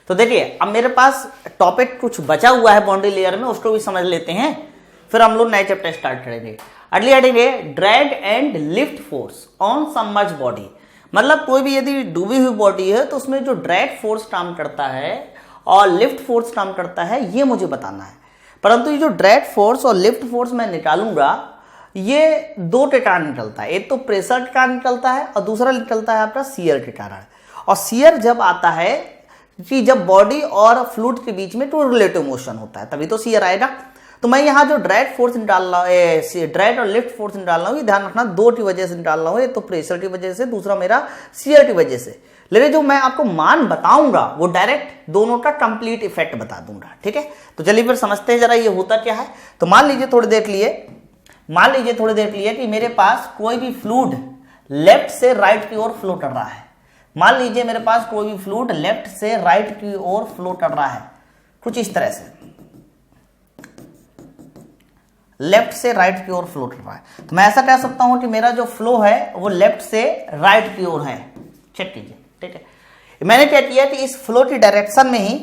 तो देखिए अब मेरे पास टॉपिक कुछ बचा हुआ है बाउंड्री लेयर में, उसको भी समझ लेते हैं, फिर हम लोग नए चैप्टर स्टार्ट करेंगे। अगली हटेंगे drag and lift force on submerge body. मतलब कोई भी यदि डूबी हुई बॉडी है तो उसमें जो ड्रैग फोर्स काम करता है और लिफ्ट फोर्स काम करता है, ये मुझे बताना है। परंतु ये जो ड्रैग फोर्स और लिफ्ट फोर्स मैं निकालूंगा, ये दो के कारण निकलता है। एक तो प्रेशर के कारण निकलता है और दूसरा निकलता है आपका शियर के कारण। और शियर जब आता है कि जब बॉडी और फ्लूइड के बीच में तो रिलेटिव मोशन होता है, तभी तो शियर आएगा। तो मैं यहाँ जो ड्रैग फोर्स निकाल रहा हूँ, ड्रैग और लिफ्ट फोर्स निकाल रहा हूँ, ये ध्यान रखना दो की वजह से निकाल रहा हूँ। एक तो प्रेशर की वजह से, दूसरा मेरा शियर की वजह से। लेकिन जो मैं आपको मान बताऊंगा वो डायरेक्ट दोनों का कंप्लीट इफेक्ट बता दूंगा, ठीक है। तो चलिए फिर समझते हैं जरा ये होता क्या है। तो मान लीजिए थोड़ी देर के लिए कि मेरे पास कोई भी फ्लूइड लेफ्ट से राइट की ओर फ्लो कर रहा है। मान लीजिए मेरे पास कोई भी फ्लूइड लेफ्ट से राइट की ओर फ्लो कर रहा है, कुछ इस तरह से लेफ्ट से राइट की ओर फ्लो कर रहा है। तो मैं ऐसा कह सकता हूं कि मेरा जो फ्लो है वो लेफ्ट से राइट की ओर है। चेक कीजिए, ठीक है। मैंने क्या किया कि इस फ्लो की डायरेक्शन में ही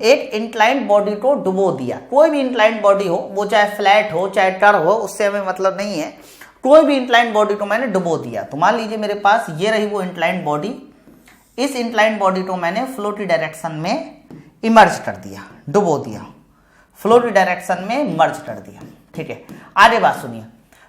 एक इंक्लाइंड बॉडी को डुबो दिया। कोई भी इंक्लाइंड बॉडी हो, वो चाहे फ्लैट हो चाहे कर्व हो, उससे हमें मतलब नहीं है। कोई भी इंक्लाइंड बॉडी को मैंने डुबो दिया। तो मान लीजिए मेरे पास ये रही वो इंक्लाइंड बॉडी। इस इंक्लाइंड बॉडी को मैंने फ्लो की डायरेक्शन में इमर्ज कर दिया, डुबो दिया, फ्लो की डायरेक्शन में मर्ज कर दिया, ठीक है। आगे बात सुनिए।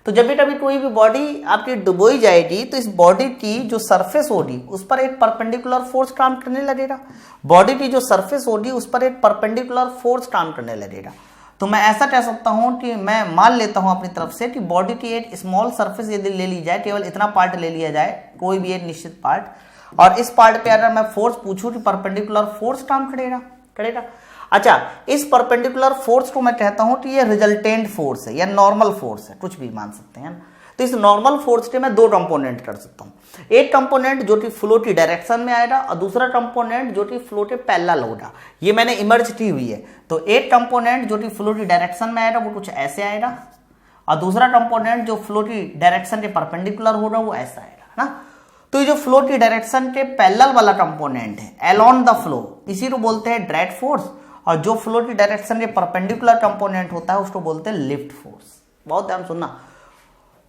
तो जब भी कभी कोई भी बॉडी आपकी डुबोई जाएगी तो इस बॉडी की जो सरफेस होगी उस पर एक परपेंडिकुलर फोर्स काम करने लगेगा। बॉडी की जो सरफेस होगी उस पर एक परपेंडिकुलर फोर्स काम करने लगेगा। तो मैं ऐसा कह सकता हूं कि मैं मान लेता हूं अपनी तरफ से कि बॉडी की एक स्मॉल सरफेस यदि ले ली जाए, केवल इतना पार्ट ले लिया जाए, कोई भी एक निश्चित पार्ट, और इस पार्ट पे अगर मैं फोर्स पूछूं कि परपेंडिकुलर फोर्स काम करेगा। अच्छा, इस परपेंडिकुलर फोर्स को मैं कहता हूं कि ये रिजल्टेंट फोर्स है या नॉर्मल फोर्स है, कुछ भी मान सकते हैं। तो इस नॉर्मल फोर्स के मैं दो कंपोनेंट कर सकता हूं। एक कंपोनेंट जो कि फ्लो की डायरेक्शन में आएगा और दूसरा कंपोनेंट जो कि फ्लो के पैरेलल होगा। ये मैंने इमर्ज की हुई है। तो एक कंपोनेंट जो कि फ्लो की डायरेक्शन में आएगा वो कुछ ऐसे आएगा, और दूसरा कंपोनेंट जो फ्लो की डायरेक्शन के परपेंडिकुलर होगा वो ऐसा आएगा, है ना। तो ये जो फ्लो की डायरेक्शन के पैरेलल वाला कंपोनेंट है अलोंग द फ्लो, इसी को बोलते हैं ड्रैग फोर्स। और जो फ्लो की डायरेक्शन के परपेंडिकुलर कंपोनेंट होता है उसको बोलते हैं लिफ्ट फोर्स। बहुत ध्यान सुनना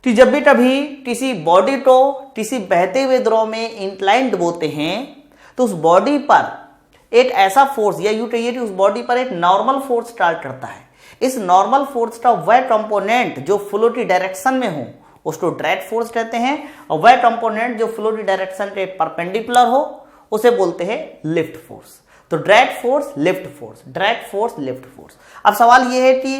कि जब भी कभी किसी बॉडी को किसी बहते हुए द्रव में इंक्लाइंड बोलते हैं तो उस बॉडी पर एक ऐसा फोर्स, या यूं कहिए कि उस बॉडी पर एक नॉर्मल फोर्स स्टार्ट करता है। इस नॉर्मल फोर्स का वह कंपोनेंट जो फ्लो की डायरेक्शन में हो उसको ड्रैग फोर्स कहते हैं, और वह कंपोनेंट जो फ्लो की डायरेक्शन के परपेंडिकुलर हो उसे बोलते हैं लिफ्ट फोर्स। तो drag force, lift force, drag force, lift force. अब सवाल यह है कि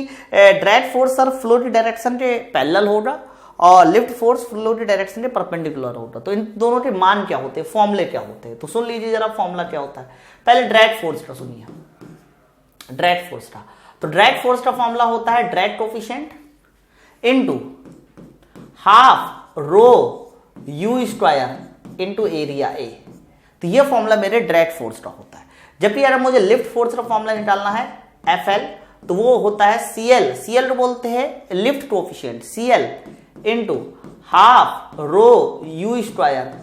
ड्रैग फोर्स सर फ्लो की डायरेक्शन के पैरेलल होगा और लिफ्ट फोर्स फ्लो की डायरेक्शन के परपेंडिकुलर होगा। तो इन दोनों के मान क्या होते हैं, फॉर्मूले क्या होते हैं? तो सुन लीजिए जरा फॉर्मूला क्या होता है। पहले ड्रैग फोर्स का सुनिए, ड्रैग फोर्स का। तो ड्रैग फोर्स का फॉर्मूला होता है drag coefficient into half rho you square into area A. तो ये फॉर्मूला मेरे ड्रैग फोर्स का होता है। जब भी अगर मुझे लिफ्ट फोर्स का फॉर्मूला निकालना है एफ एल, तो वो होता है सीएल, सीएल को बोलते हैं lift coefficient, CL into half rho you square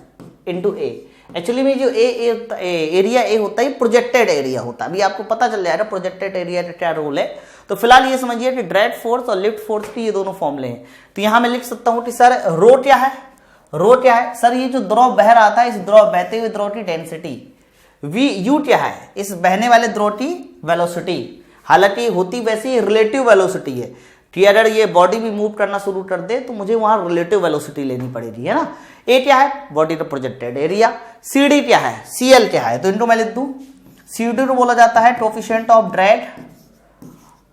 into A. Actually में जो एरिया ए होता है प्रोजेक्टेड एरिया होता है। अभी आपको पता चल जाएगा प्रोजेक्टेड एरिया का क्या रोल है। तो फिलहाल ये समझिए कि ड्रैग फोर्स और लिफ्ट फोर्स की ये दोनों फॉर्मूले हैं। तो यहां मैं लिख सकता हूं कि सर रो क्या है? रो क्या है सर? ये जो द्रव बह रहा था, इस द्रव बहते हुए द्रव की डेंसिटी। वी यू क्या है? इस बहने वाले द्रव की वेलोसिटी। हालांकि होती वैसी रिलेटिव वेलोसिटी है कि अगर ये बॉडी भी मूव करना शुरू कर दे तो मुझे वहां रिलेटिव वेलोसिटी लेनी पड़ेगी, है ना। ए क्या है? बॉडी का प्रोजेक्टेड एरिया। सी डी क्या है? सीएल क्या है? तो इनको मैं लिख दूं, सी डी को बोला जाता है coefficient of drag,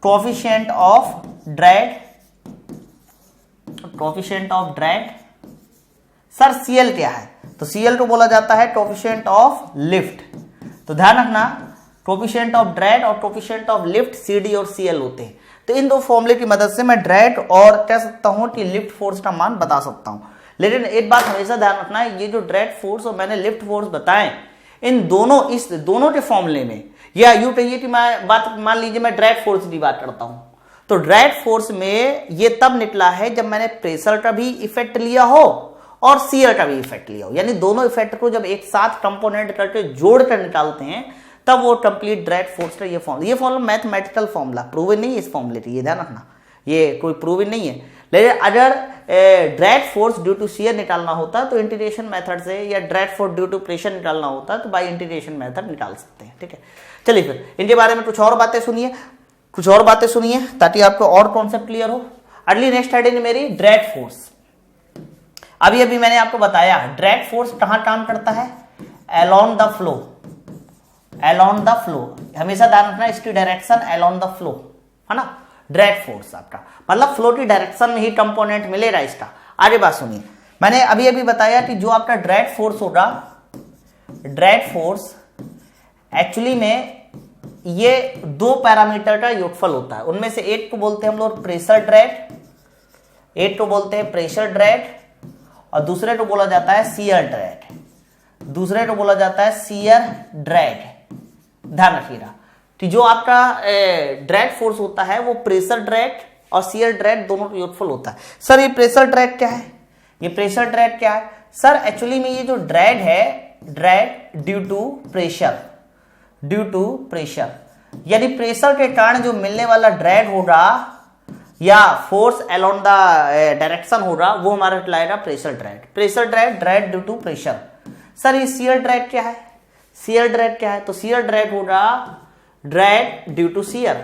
coefficient of drag, coefficient of drag. Sir CL क्या है? तो सीएल को बोला जाता है कोफिशिएंट ऑफ लिफ्ट। तो ध्यान रखना, कोफिशिएंट ऑफ ड्रैग और कोफिशिएंट ऑफ लिफ्ट सीडी और सीएल होते हैं। तो इन दो फॉर्मूले की मदद से मैं ड्रैग और कह सकता हूं कि लिफ्ट फोर्स का मान बता सकता हूं। लेकिन एक बात हमेशा ध्यान रखना है, ये जो ड्रैग फोर्स और मैंने लिफ्ट फोर्स बताएं, इन दोनों, इस दोनों के फॉर्मूले में, या यूं कहिए कि मैं बात मान लीजिए मैं ड्रैग फोर्स की बात करता हूं, तो ड्रैग फोर्स में ये तब निकला है जब मैंने प्रेशर का भी इफेक्ट लिया हो और शियर का भी इफेक्ट लिया हो। यानी दोनों इफेक्ट को जब एक साथ कंपोनेंट करके जोड़ कर निकालते हैं तब वो कंप्लीट ड्राइव फोर्स का ये फॉर्मूला मैथमेटिकल फॉर्मूला, प्रूवन नहीं है इस फॉर्मूले की, ये ध्यान रखना, ये कोई प्रूवन नहीं है। लेकिन अगर drive force due to shear निकालना होता तो इंटीग्रेशन मेथड से, या drive force due to pressure निकालना होता तो बाय इंटीग्रेशन मेथड निकाल सकते हैं। ठीक है, चलिए फिर इनके बारे में कुछ और बातें सुनिए, ताकि आपको और कॉन्सेप्ट क्लियर हो। अगली नेक्स्ट हेडिंग मेरी ड्राइव फोर्स। अभी मैंने आपको बताया ड्राइव फोर्स कहां काम करता है, अलोंग द फ्लो, हमेशा ध्यान रखना इसकी डायरेक्शन अलोंग द फ्लो है ना। ड्राइव फोर्स आपका मतलब फ्लो की डायरेक्शन में ही कंपोनेंट मिलेगा इसका। आगे बात सुनिए, मैंने अभी बताया कि जो आपका ड्राइव फोर्स होगा, ड्राइव फोर्स एक्चुअली में ये दो पैरामीटर का योगफल होता है। उनमें से एक को बोलते हैं हम लोग प्रेशर ड्रैग, एक को बोलते हैं प्रेशर ड्रैग, और दूसरे को बोला जाता है शियर ड्रैग, ध्यान रखिएगा कि जो आपका ड्रैग फोर्स होता है वो प्रेशर ड्रैग और शियर ड्रैग दोनों का योगफल होता है। सर ये प्रेशर ड्रैग क्या है, सर एक्चुअली में ये जो ड्रैग है, ड्रैग ड्यू टू प्रेशर, यानी प्रेशर के कारण जो मिलने वाला ड्रैग होगा या फोर्स अलोंग द डायरेक्शन होगा वो हमारा कहलाएगा pressure drag due to pressure. Sir ये शियर ड्रैग क्या है, तो शियर ड्रैग होगा drag due to shear,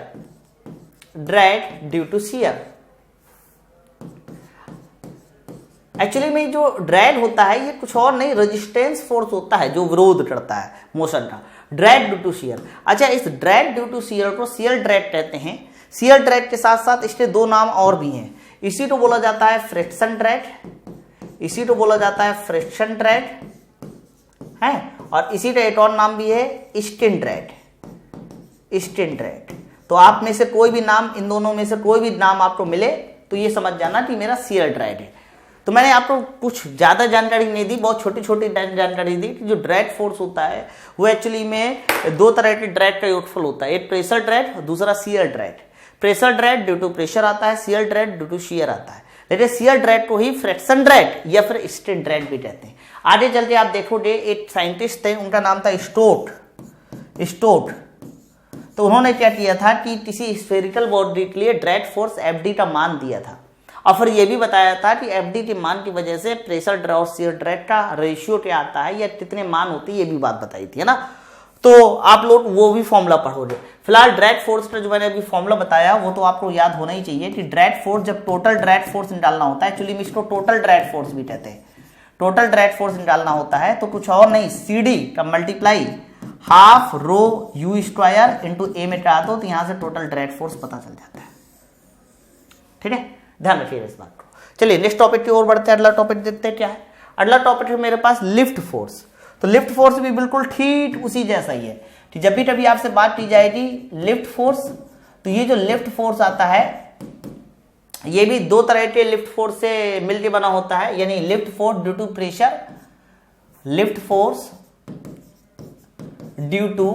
actually में जो ड्रैग होता है ये कुछ और नहीं, रेजिस्टेंस फोर्स होता है जो विरोध करता है मोशन का, ड्रैग ड्यू टू शियर। अच्छा, इस ड्रैग ड्यू टू शियर को शियर ड्रैग कहते हैं। शियर ड्रैग के साथ साथ इसके दो नाम और भी हैं, इसी को बोला जाता है फ्रिक्शन ड्रैग, है, और इसी का एक और नाम भी है स्टिन ड्रैग। तो आप में से कोई भी नाम, इन दोनों में से कोई भी नाम आपको मिले तो ये समझ जाना कि मेरा शियर ड्रैग है। तो मैंने आपको कुछ ज्यादा जानकारी नहीं दी, बहुत छोटी छोटी जानकारी दी कि जो ड्रैग फोर्स होता है वो एक्चुअली में दो तरह के ड्रैग का योगफल होता है, एक प्रेशर ड्रैग और दूसरा shear drag. Pressure drag due to pressure आता है, shear drag due to shear आता है। लेकिन शियर ड्रैग को ही फ्रिक्शन ड्रैग या फिर स्टिन ड्रैग भी कहते हैं। आगे चलते आप देखोगे, एक साइंटिस्ट थे, उनका नाम था स्टोट। तो उन्होंने क्या किया था कि किसी स्फेरिकल बॉडी के लिए ड्रैग फोर्स एफडी का मान दिया था, और फिर यह भी बताया था कि एफडी के मान की वजह से प्रेशर ड्रैग और शियर ड्रैग का रेशियो क्या आता है या कितने मान होते हैं, ये भी बात बताई थी, है ना। तो आप लोग वो भी फॉर्मूला पढ़ोगे। फिलहाल ड्रैग फोर्स का जो मैंने अभी फॉर्मूला बताया वो तो आपको याद होना ही चाहिए कि ड्रैग फोर्स जब टोटल ड्रैग फोर्स निकालना होता है, एक्चुअली में इसको टोटल ड्रैग फोर्स भी कहते हैं। टोटल ड्रैग फोर्स निकालना होता है तो कुछ और नहीं, CD का multiply half rho you square into a में करा दो तो यहां से टोटल ड्रैग फोर्स पता चल जाता है। ठीक है, ध्यान रखिएगा इस बात को। चलिए नेक्स्ट टॉपिक की ओर बढ़ते हैं, अगला टॉपिक देखते हैं क्या है। अगला टॉपिक है मेरे पास लिफ्ट फोर्स। तो लिफ्ट फोर्स भी बिल्कुल ठीक उसी जैसा ही है कि जब भी कभी आपसे बात की जाएगी लिफ्ट फोर्स, तो ये जो लिफ्ट फोर्स आता है ये भी दो तरह के लिफ्ट फोर्स से मिलकर बना होता है, यानी lift force due to pressure, lift force due to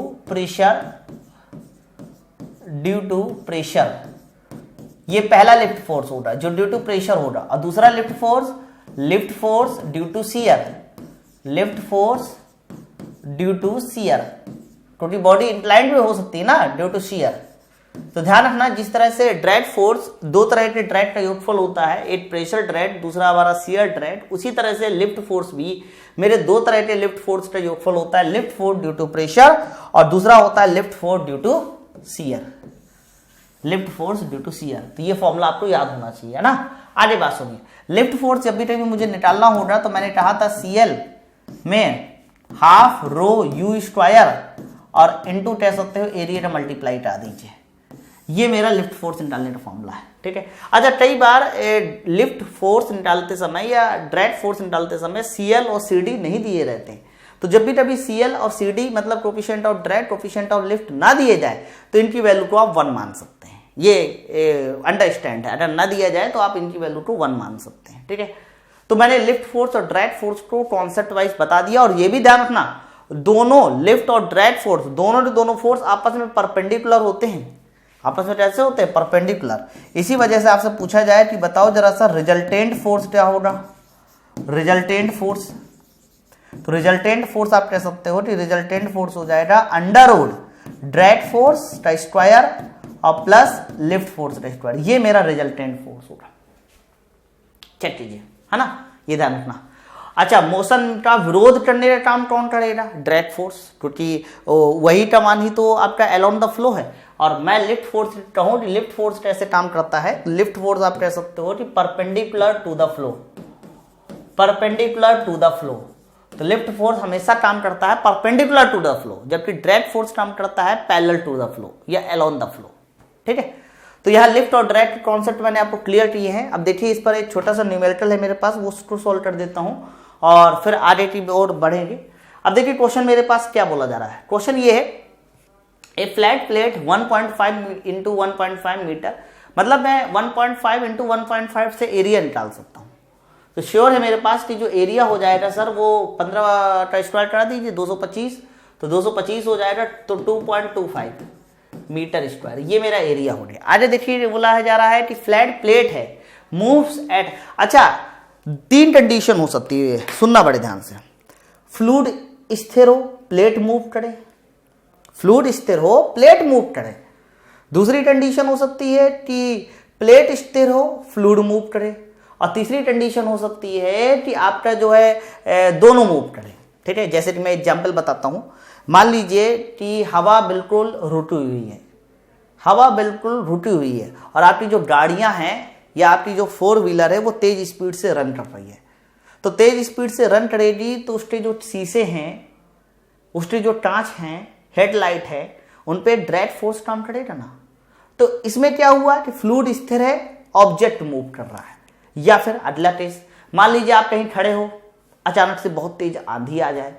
pressure, ये पहला लिफ्ट फोर्स होगा जो ड्यू टू प्रेशर होगा, और दूसरा lift force due to shear, क्योंकि बॉडी इंक्लाइंड भी हो सकती है ना ड्यू टू शियर। तो ध्यान रखना, जिस तरह से ड्रैग फोर्स दो तरह के ड्रैग का योगफल होता है, एक प्रेशर ड्रैग दूसरा हमारा शियर ड्रैग, उसी तरह से लिफ्ट फोर्स भी मेरे दो तरह के लिफ्ट फोर्स का योगफल होता है, lift force due to pressure और दूसरा होता है lift force due to shear. तो ये फॉर्मूला आपको याद होना चाहिए, है ना। आगे बात सुनिए, लिफ्ट फोर्स जब भी मुझे निकालना होगा तो मैंने कहा था CL में हाफ रो यू स्क्वायर और इनटू कह सकते हो एरिया का मल्टीप्लाई करा दीजिए, ये मेरा लिफ्ट फोर्स निकालने का फॉर्मूला है। ठीक है, अच्छा कई बार लिफ्ट फोर्स निकालते समय या ड्रैग फोर्स निकालते समय CL और CD नहीं दिए रहते, तो जब भी कभी CL और CD मतलब coefficient of drag coefficient of lift ना दिए जाए तो इनकी वैल्यू को आप 1 मान सकते हैं, ये अंडरस्टैंड है। अगर ना दिया जाए तो आप इनकी वैल्यू को 1 मान सकते हैं। ठीक है, तो मैंने लिफ्ट फोर्स और ड्रैग फोर्स को कॉन्सेप्ट वाइज बता दिया, और ये भी ध्यान रखना दोनों लिफ्ट और ड्रैग फोर्स दोनों फोर्स आपस में परपेंडिकुलर होते हैं। आपस में कैसे होते हैं? परपेंडिकुलर। इसी वजह से आपसे पूछा जाए कि बताओ जरा सा रिजल्टेंट फोर्स क्या होगा। रिजल्टेंट फोर्स तो रिजल्टेंट फोर्स आप कह सकते हो कि रिजल्टेंट फोर्स हो जाएगा अंडर रूट ड्रैग फोर्स का स्क्वायर और प्लस लिफ्ट फोर्स का स्क्वायर, ये मेरा रिजल्टेंट फोर्स होगा। चेक कीजिए, है ना, ये ध्यान रखना। अच्छा, मोशन का विरोध करने का काम कौन करेगा? ड्रैग फोर्स, क्योंकि वही कमान ही तो आपका अलोंग द फ्लो है। और मैं लिफ्ट फोर्स कहूँ, लिफ्ट फोर्स कैसे काम करता है? लिफ्ट फोर्स आप कह सकते हो कि perpendicular to the flow, perpendicular to the flow. तो लिफ्ट फोर्स हमेशा काम करता है परपेंडिकुलर टू द फ्लो, जबकि ड्रैग फोर्स काम करता है पैरेलल टू द फ्लो या अलोंग द फ्लो। ठीक है, तो यहाँ लिफ्ट और ड्रैग के कॉन्सेप्ट मैंने आपको क्लियर किए हैं। अब देखिए, इस पर एक छोटा सा न्यूमेरिकल है मेरे पास, वो उसको सोल्व कर देता हूँ और फिर आगे की ओर बढ़ेंगे। अब देखिए क्वेश्चन मेरे पास क्या बोला जा रहा है। क्वेश्चन ये है, ए फ्लैट प्लेट 1.5 इंटू 1.5 मीटर, मतलब मैं 1.5 इंटू 1.5 से एरिया निकाल सकता हूँ। तो श्योर है मेरे पास कि जो एरिया हो जाएगा सर वो 15 का स्क्वायर करा दीजिए, 225, तो 225 हो जाएगा तो 2.25 मीटर स्क्वायर, ये मेरा एरिया हो गया। आगे देखिए बोला है जा रहा है कि फ्लैट प्लेट है, मूव्स एट, अच्छा 3 कंडीशन हो सकती है, सुनना बड़े ध्यान से। फ्लूइड स्थिर हो, प्लेट मूव करे, फ्लूइड स्थिर हो, प्लेट मूव करे। दूसरी कंडीशन हो सकती है कि प्लेट स्थिर हो, फ्लूइड मूव करे। और तीसरी कंडीशन हो सकती है कि आपका जो है दोनों मूव करे। ठीक है, जैसे कि मैं एग्जांपल बताता हूं। मान लीजिए कि हवा बिल्कुल रुकी हुई है, हवा बिल्कुल रुकी हुई है और आपकी जो गाड़ियां हैं या आपकी जो 4 व्हीलर है वो तेज स्पीड से रन कर रही है। तो तेज स्पीड से रन करेगी तो उसके जो शीशे हैं, उसके जो कांच हैं, हेडलाइट है, उन पे ड्रैग फोर्स काम करेगा ना। तो इसमें क्या हुआ कि फ्लूइड स्थिर है, ऑब्जेक्ट मूव कर रहा है। या फिर अगला केस, मान लीजिए आप कहीं खड़े हो, अचानक से बहुत तेज आंधी आ जाए,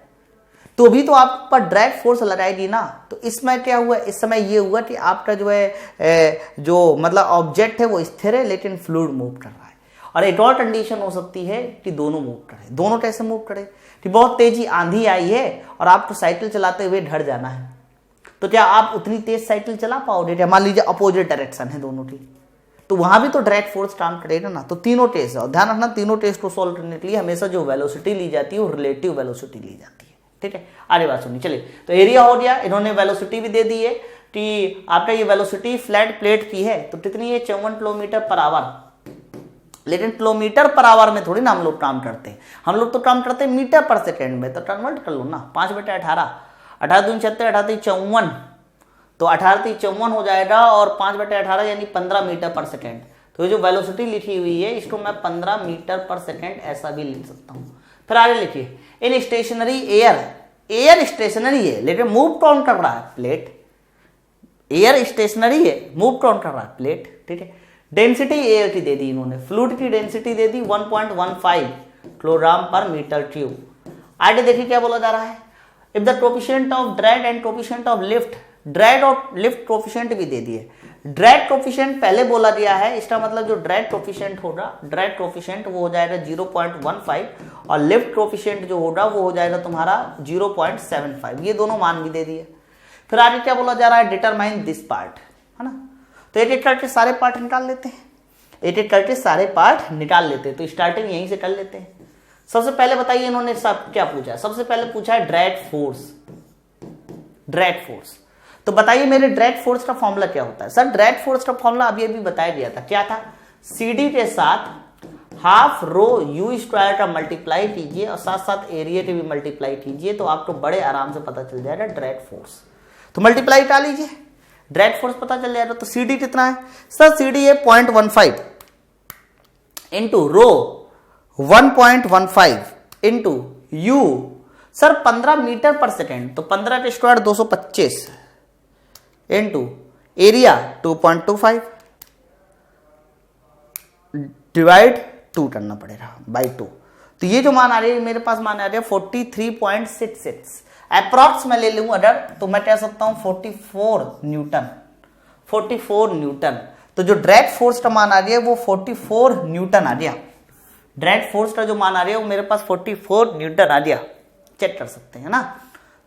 तो भी तो आप पर ड्रैग फोर्स लगाएगी ना। तो इसमें क्या हुआ, इस समय ये हुआ कि आपका जो है जो मतलब ऑब्जेक्ट है वो स्थिर है लेकिन फ्लूइड मूव कर रहा है। और एक और कंडीशन हो सकती है कि दोनों मूव करे। दोनों कैसे मूव करे? कि बहुत तेजी आंधी आई है और आपको साइकिल चलाते हुए घर जाना है, तो क्या आप उतनी तेज साइकिल चला पाओगे? क्या मान लीजिए अपोजिट डायरेक्शन है दोनों की, तो वहां भी तो ड्रैग फोर्स काम करेगा ना। तो तीनों टेस्ट, और ध्यान रखना तीनों टेस्ट को सॉल्व करने के लिए हमेशा जो वेलोसिटी ली जाती है वो रिलेटिव वेलोसिटी ली जाती है। ठीक है, आगे बात सुनिए। चलिए, तो एरिया हो गया, इन्होंने वेलोसिटी भी दे दी है कि आपका ये वेलोसिटी फ्लैट प्लेट की है तो कितनी है, 54 किलोमीटर पर आवर। लेकिन किलोमीटर पर आवर में थोड़ी ना हम लोग काम करते हैं, हम लोग तो काम करते हैं मीटर पर सेकेंड में। तो कन्वर्ट कर लो ना, 5/18, 18×2 = 18×3 = 54, तो 18×3 = 54 हो जाएगा और 5/18 यानी 15 मीटर पर सेकेंड। तो ये जो वेलोसिटी लिखी हुई है इसको मैं 15 मीटर पर सेकेंड ऐसा भी लिख सकता हूँ। फिर आगे लिखिए, इन स्टेशनरी एयर, एयर स्टेशनरी है लेकिन मूव कौन कर रहा है? प्लेट। एयर स्टेशनरी है, मूव कौन कर रहा है? प्लेट। ठीक है, डेंसिटी एयर की दे दी इन्होंने, फ्लूइड की डेंसिटी दे दी 1.15 किलोग्राम पर मीटर क्यूब। आगे देखिए क्या बोला जा रहा है, if the coefficient of drag and coefficient of lift, drag और लिफ्ट कोफिशिएंट भी दे दिए। ड्रैग कोफिशिएंट पहले बोला गया है, इसका मतलब जो ड्रैग कोफिशिएंट होगा, ड्रैग कोफिशिएंट वो हो जाएगा 0.15 और लिफ्ट कोफिशिएंट जो होगा वो हो जाएगा तुम्हारा 0.75। ये दोनों मान भी दे दिए। फिर आगे क्या बोला जा रहा है, डिटरमाइन दिस पार्ट, है ना। तो एक एक करके सारे पार्ट निकाल लेते हैं, एक एक करके सारे पार्ट निकाल लेते हैं। तो स्टार्टिंग यहीं से कर लेते हैं। सबसे पहले बताइए इन्होंने सब क्या पूछा है? सबसे पहले पूछा है ड्रैग फोर्स। ड्रैग फोर्स, तो बताइए मेरे ड्रैग फोर्स का फॉर्मूला क्या होता है? सर ड्रैग फोर्स का फॉर्मूला अभी बताया गया था, क्या था? CD के साथ हाफ रो U स्क्वायर का मल्टीप्लाई कीजिए और साथ साथ एरिया के भी मल्टीप्लाई कीजिए, तो आपको बड़े आराम से पता चल जाएगा ड्रैग फोर्स। तो मल्टीप्लाई कर लीजिए, ड्रैग फोर्स पता चल जाएगा। तो CD कितना है सर? CD है 0.15 into rho 1.15 into U, sir 15 metre per second, तो 15 के स्क्वायर 225 इंटू एरिया 2.25 डिवाइड 2 करना पड़ेगा बाई 2। तो ये जो मान आ रही है मेरे पास, मान आ रही है 43.66 अप्रॉक्स में ले लूं अगर, तो मैं कह सकता हूं 44 न्यूटन, 44 न्यूटन। तो जो ड्रैग फोर्स का मान आ रही है वो 44 न्यूटन आ गया। ड्रैग फोर्स का जो मान आ रही है वो मेरे पास 44 न्यूटन आ गया, चेक कर सकते हैं ना।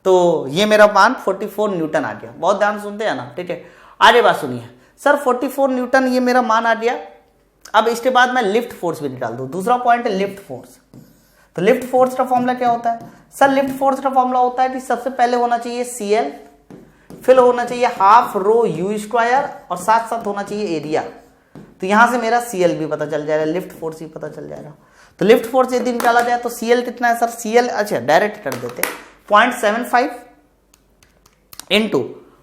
तो ये मेरा मान 44 न्यूटन आ गया। बहुत ध्यान सुनते हैं ना, ठीक है। आगे बात सुनिए, सर 44 न्यूटन ये मेरा मान आ गया। अब इसके बाद मैं लिफ्ट फोर्स भी निकाल दूं। दूसरा पॉइंट है लिफ्ट फोर्स। तो लिफ्ट फोर्स का फॉर्मूला क्या होता है सर? लिफ्ट फोर्स का फॉर्मूला होता है कि सबसे पहले होना चाहिए CL, फिर होना चाहिए हाफ रो यू स्क्वायर और साथ साथ होना चाहिए एरिया। तो यहां से मेरा CL भी पता चल जाएगा, लिफ्ट फोर्स भी पता चल जाएगा। तो लिफ्ट फोर्स यदि निकाला जाए तो CL कितना है सर? CL अच्छा डायरेक्ट कर देते 0.75 इंटू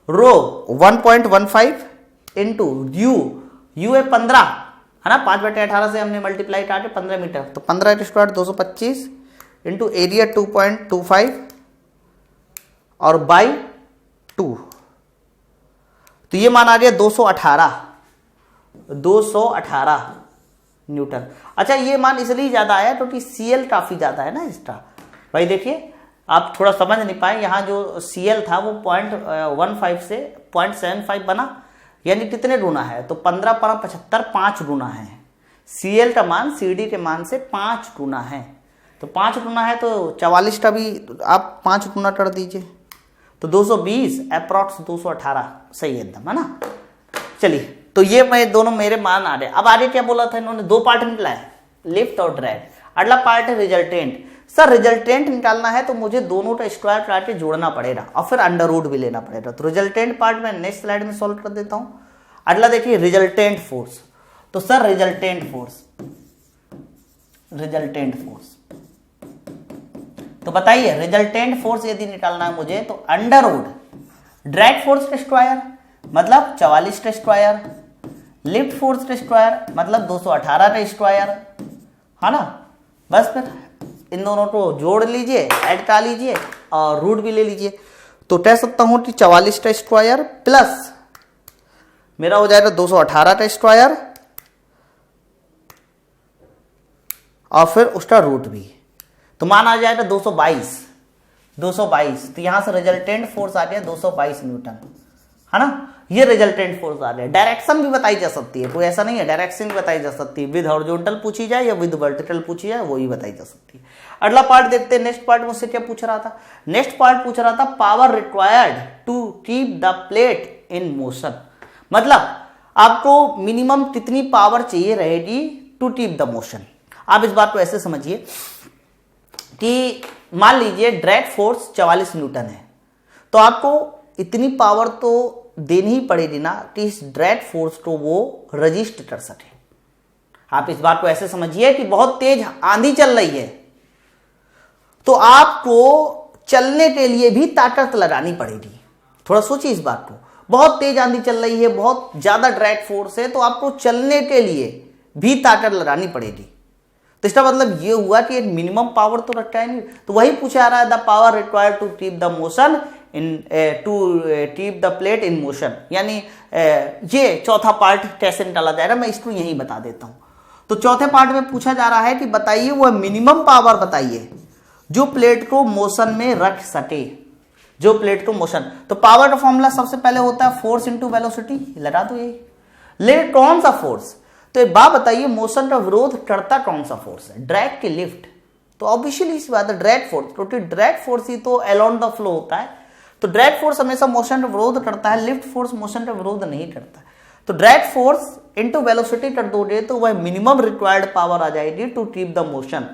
रो 1.15 इंटू यू है 15 है ना, 5/18 से हमने मल्टीप्लाई काटे 15 मीटर, तो 15 स्क्वायर 225 इंटू एरिया 2.25 और बाई 2, तो ये मान आ गया 218 न्यूटन। अच्छा ये मान इसलिए ज्यादा आया क्योंकि CL काफी ज्यादा है ना इसका। भाई देखिए आप थोड़ा समझ नहीं पाए, यहाँ जो CL था वो 0.15 से 0.75 बना, यानी कितने गुना है? तो 15 × 75 5 गुना है। CL का मान CD के मान से 5 गुना है, तो 5 गुना है तो 44 का भी आप 5 गुना कर दीजिए, तो 220 अप्रॉक्स 218 सही है एकदम, है ना। चलिए तो ये मैं दोनों मेरे मान आ रहे। अब आगे क्या बोला था इन्होंने? 2 पार्ट निकला है, लिफ्ट और ड्रैग। अगला पार्ट है रिजल्टेंट। सर रिजल्टेंट निकालना है तो मुझे दोनों का स्क्वायर काट के जोड़ना पड़ेगा और फिर अंडर रूट भी लेना पड़ेगा। तो रिजल्टेंट पार्ट मैं नेक्स्ट स्लाइड में सॉल्व कर देता हूं। अगला देखिए रिजल्टेंट फोर्स। तो सर रिजल्टेंट फोर्स तो बताइए रिजल्टेंट फोर्स यदि निकालना है मुझे तो अंडर रूट ड्रैग फोर्स का स्क्वायर मतलब 44 का स्क्वायर, लिफ्ट फोर्स का स्क्वायर मतलब 218 का स्क्वायर, है ना। बस फिर इन दोनों को जोड़ लीजिए, ऐड कर लीजिए और रूट भी ले लीजिए। तो कह सकता हूं कि 44 का स्क्वायर प्लस मेरा हो जाएगा 218 का स्क्वायर और फिर उसका रूट भी, तो मान आ जाएगा 222। तो यहां से रिजल्टेंट फोर्स आ गया 222 न्यूटन, है ना। ये रिजल्टेंट फोर्स आ गया। डायरेक्शन भी बताई जा सकती है, कोई ऐसा नहीं है, डायरेक्शन भी बताई जा सकती है, विद हॉरिजॉन्टल पूछी जाए या विद वर्टिकल पूछी जाए वो ही बताई जा सकती है। अगला पार्ट देखते हैं। नेक्स्ट पार्ट मुझसे क्या पूछ रहा था? नेक्स्ट पार्ट पूछ रहा था power required to keep the plate in motion, मतलब आपको मिनिमम कितनी पावर चाहिए रहेगी टू कीप द मोशन। आप इस बात को ऐसे समझिए कि मान लीजिए ड्रैग फोर्स 44 न्यूटन है, तो आपको इतनी पावर तो देनी ही पड़ेगी ना कि इस ड्रैग फोर्स को वो रजिस्ट कर सके। आप इस बात को ऐसे समझिए कि बहुत तेज आंधी चल रही है, तो आपको चलने के लिए भी ताकत लगानी पड़ेगी। थोड़ा सोचिए इस बात को, बहुत तेज आंधी चल रही है, बहुत ज्यादा ड्रैग फोर्स है, तो आपको चलने के लिए भी ताकत लगानी पड़ेगी। तो इसका मतलब ये हुआ कि एक मिनिमम पावर तो रखा है नहीं। तो वही पूछा रहा है the power required to keep the motion in to keep the plate in motion, यानी ये चौथा पार्ट कैसे निकाला जाएगा मैं इसको यही बता देता हूं। तो चौथे पार्ट में पूछा जा रहा है कि बताइए वह मिनिमम पावर बताइए जो प्लेट को मोशन में रख सके, जो प्लेट को मोशन। तो पावर का फॉर्मूला सबसे पहले होता है फोर्स इंटू वेलोसिटी, लगा दो यही। ले कौन सा फोर्स? तो एक बात बताइए, मोशन का विरोध करता कौन सा फोर्स है? ड्रैग की लिफ्ट। तो ऑब्वियसली इस बात है ड्रैग फोर्स, क्योंकि ड्रैग फोर्स ही तो अलोंग द फ्लो होता है। तो ड्रैग फोर्स हमेशा मोशन का विरोध करता है, लिफ्ट फोर्स मोशन का विरोध नहीं करता। तो ड्रैग फोर्स इंटू वेलोसिटी कर दोगे तो वह मिनिमम रिक्वायर्ड पावर आ जाएगी टू कीप द मोशन।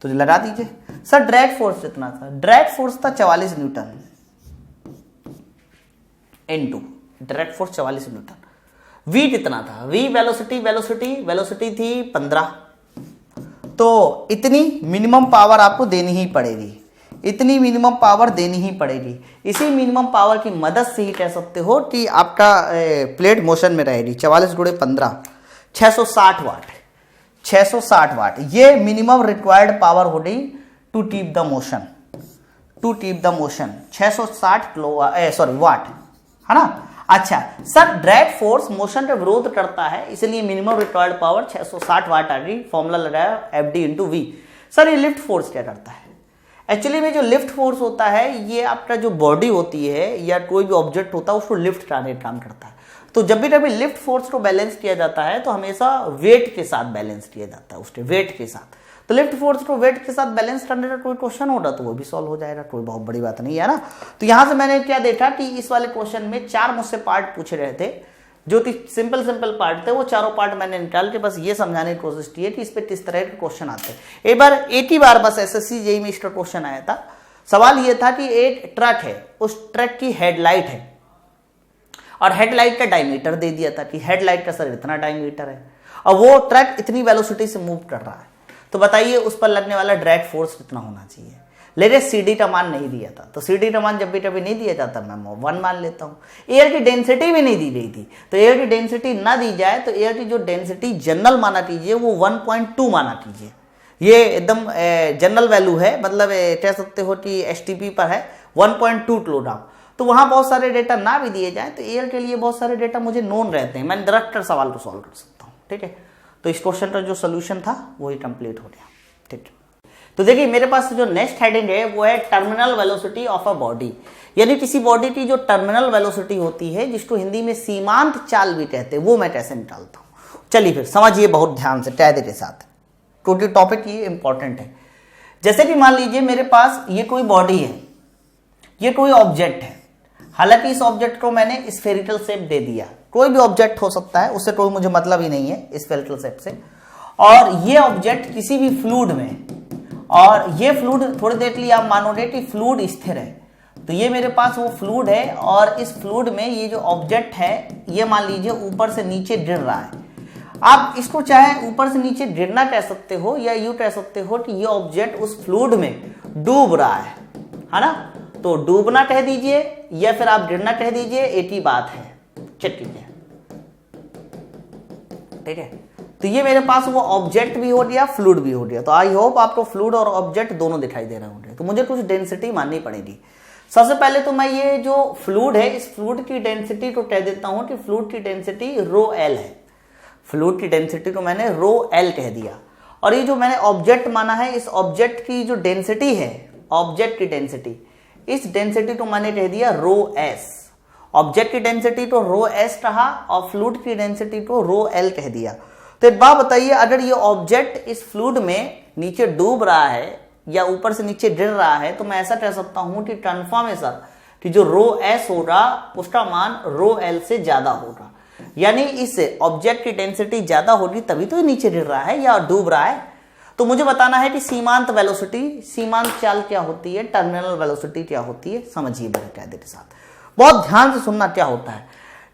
तो लगा दीजिए। सर ड्रैग फोर्स कितना था? ड्रैग फोर्स था 44 Newton into drag force 44 Newton. v कितना था? v वेलोसिटी थी 15। तो इतनी मिनिमम पावर आपको देनी ही पड़ेगी, इतनी मिनिमम पावर देनी ही पड़ेगी। इसी मिनिमम पावर की मदद से ही कह सकते हो कि आपका प्लेट मोशन में रहेगी। 44 × 15 660 वाट, 660 वाट ये मिनिमम रिक्वायर्ड पावर हो गई to keep the motion, to keep the motion 660 watt, है ना। अच्छा सर ड्रैग फोर्स मोशन का विरोध करता है, इसलिए मिनिमम रिक्वायर्ड पावर 660 वाट आ गई। फॉर्मूला लगाया FD × V। सर ये लिफ्ट फोर्स क्या करता है? एक्चुअली में जो लिफ्ट फोर्स होता है ये आपका जो बॉडी होती है या कोई भी ऑब्जेक्ट होता है उसको लिफ्ट कराने का काम करता है। तो जब भी कभी लिफ्ट फोर्स को बैलेंस किया जाता है तो हमेशा वेट के साथ बैलेंस किया जाता है, उसके वेट के साथ। तो लिफ्ट फोर्स को वेट के साथ बैलेंस करने का कोई क्वेश्चन होगा तो वो भी सॉल्व हो जाएगा, कोई बहुत बड़ी बात नहीं है ना। तो यहां से मैंने क्या देखा कि इस वाले क्वेश्चन में 4 मुझसे पार्ट पूछ रहे थे, जो सिंपल सिंपल पार्ट थे वो चारों पार्ट मैंने निकाल के बस ये समझाने की कोशिश की है कि इस पे किस तरह के क्वेश्चन आते हैं। एक बार एक ही बार बस एसएससी जेईई में इसका क्वेश्चन आया था। सवाल ये था कि एक ट्रक है, उस ट्रक की हेडलाइट है और हेडलाइट का डायमीटर दे दिया था कि हेडलाइट का सर इतना डायमीटर है और वो ट्रक इतनी वेलोसिटी से मूव कर रहा है, तो बताइए उस पर लगने वाला ड्रैग फोर्स कितना होना चाहिए। लेकिन सीडी का मान नहीं दिया था, तो सीडी का मान जब भी कभी नहीं दिया जाता मैं 1 मान लेता हूँ। एयर की डेंसिटी भी नहीं दी गई थी, तो एयर की डेंसिटी ना दी जाए तो एयर की जो डेंसिटी जनरल माना कीजिए वो 1.2 माना कीजिए। ये एकदम जनरल वैल्यू है, मतलब कह सकते हो कि एसटीपी पर है 1.2 किलोग्राम। तो वहां बहुत सारे डेटा ना भी दिए जाए तो एयर के लिए बहुत सारे डेटा मुझे नोन रहते हैं, मैं डायरेक्ट सवाल को सॉल्व कर सकता हूँ। ठीक है, तो इस क्वेश्चन का जो सोल्यूशन था वही कंप्लीट हो गया। ठीक है, तो देखिए मेरे पास जो नेक्स्ट हेडिंग है वो है terminal velocity of a body, यानी किसी बॉडी की जो टर्मिनल वेलोसिटी होती है जिसको हिंदी में सीमांत चाल भी कहते हैं, वो मैं कैसे निकालता हूँ। चलिए फिर समझिए बहुत ध्यान से कायदे के साथ, क्योंकि टॉपिक ये इंपॉर्टेंट है। जैसे कि मान लीजिए मेरे पास ये कोई बॉडी है, ये कोई ऑब्जेक्ट है, हालांकि इस ऑब्जेक्ट को मैंने स्फेरिकल शेप दे दिया, कोई भी ऑब्जेक्ट हो सकता है, उससे कोई मुझे मतलब ही नहीं है स्फेरिकल शेप से। और ये ऑब्जेक्ट किसी भी फ्लूइड में, और ये फ्लूइड थोड़ी देर के लिए आप मानोगे कि फ्लूइड स्थिर है, तो ये मेरे पास वो फ्लूइड है और इस फ्लूइड में ये जो ऑब्जेक्ट है ये मान लीजिए ऊपर से नीचे गिर रहा है। आप इसको चाहे ऊपर से नीचे गिरना कह सकते हो या यूं कह सकते हो कि ये ऑब्जेक्ट उस फ्लूइड में डूब रहा है ना, तो डूबना कह दीजिए या फिर आप गिरना कह दीजिए, एक ही बात है। चलिए ठीक है, तो ये मेरे पास वो ऑब्जेक्ट भी हो गया, फ्लूइड भी हो गया। तो आई होप आपको फ्लूइड और ऑब्जेक्ट दोनों दिखाई दे रहे होंगे। तो मुझे कुछ डेंसिटी माननी पड़ेगी। सबसे पहले तो मैं ये जो फ्लूइड है इस फ्लूइड की डेंसिटी को कह देता हूं कि फ्लूइड की डेंसिटी रो एल है। फ्लूइड की डेंसिटी को मैंने रो एल कह दिया। और ये जो मैंने ऑब्जेक्ट माना है, इस ऑब्जेक्ट की जो डेंसिटी है, ऑब्जेक्ट की डेंसिटी, इस डेंसिटी को मैंने कह दिया रो एस। ऑब्जेक्ट की डेंसिटी को रो एस कहा और फ्लूइड की डेंसिटी को रो एल कह दिया। तो एक बात बताइए, अगर ये ऑब्जेक्ट इस फ्लूइड में नीचे डूब रहा है या ऊपर से नीचे गिर रहा है, तो मैं ऐसा कह सकता हूं कि ट्रांसफॉर्मेशन कि जो रो एस होगा उसका मान रो एल से ज्यादा होगा, यानी इस ऑब्जेक्ट की डेंसिटी ज्यादा होगी तभी तो ये नीचे गिर रहा है या डूब रहा है। तो मुझे बताना है कि सीमांत वेलोसिटी, सीमांत चाल क्या होती है, टर्मिनल वेलोसिटी क्या होती है। समझिए मेरे कायदे के साथ, बहुत ध्यान से सुनना। क्या होता है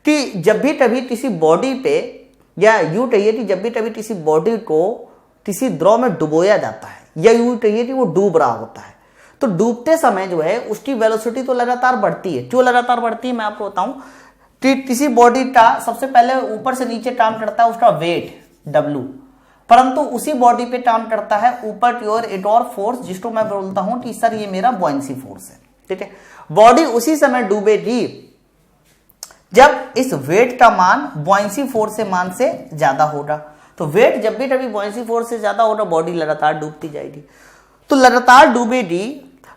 कि जब भी कभी किसी बॉडी पे, या यूं कहिए कि जब भी कभी किसी बॉडी को किसी द्रव में डुबोया जाता है, या यूं कहिए कि वो डूब रहा होता है, तो डूबते समय जो है उसकी वेलोसिटी तो लगातार बढ़ती है। क्यों लगातार बढ़ती है मैं आपको बताऊं कि किसी बॉडी का सबसे पहले ऊपर से नीचे काम करता है उसका वेट W, परंतु उसी बॉडी पे काम करता है ऊपर की ओर एक और फोर्स जिसको मैं बोलता हूं कि सर ये मेरा बॉयंसी फोर्स है। ठीक है, बॉडी उसी समय डूबेगी जब इस वेट का मान बॉयंसी फोर्स से मान से ज्यादा होगा। तो वेट जब भी कभी बॉयंसी फोर्स से ज्यादा होगा, बॉडी लगातार डूबती जाएगी। तो लगातार डूबेगी,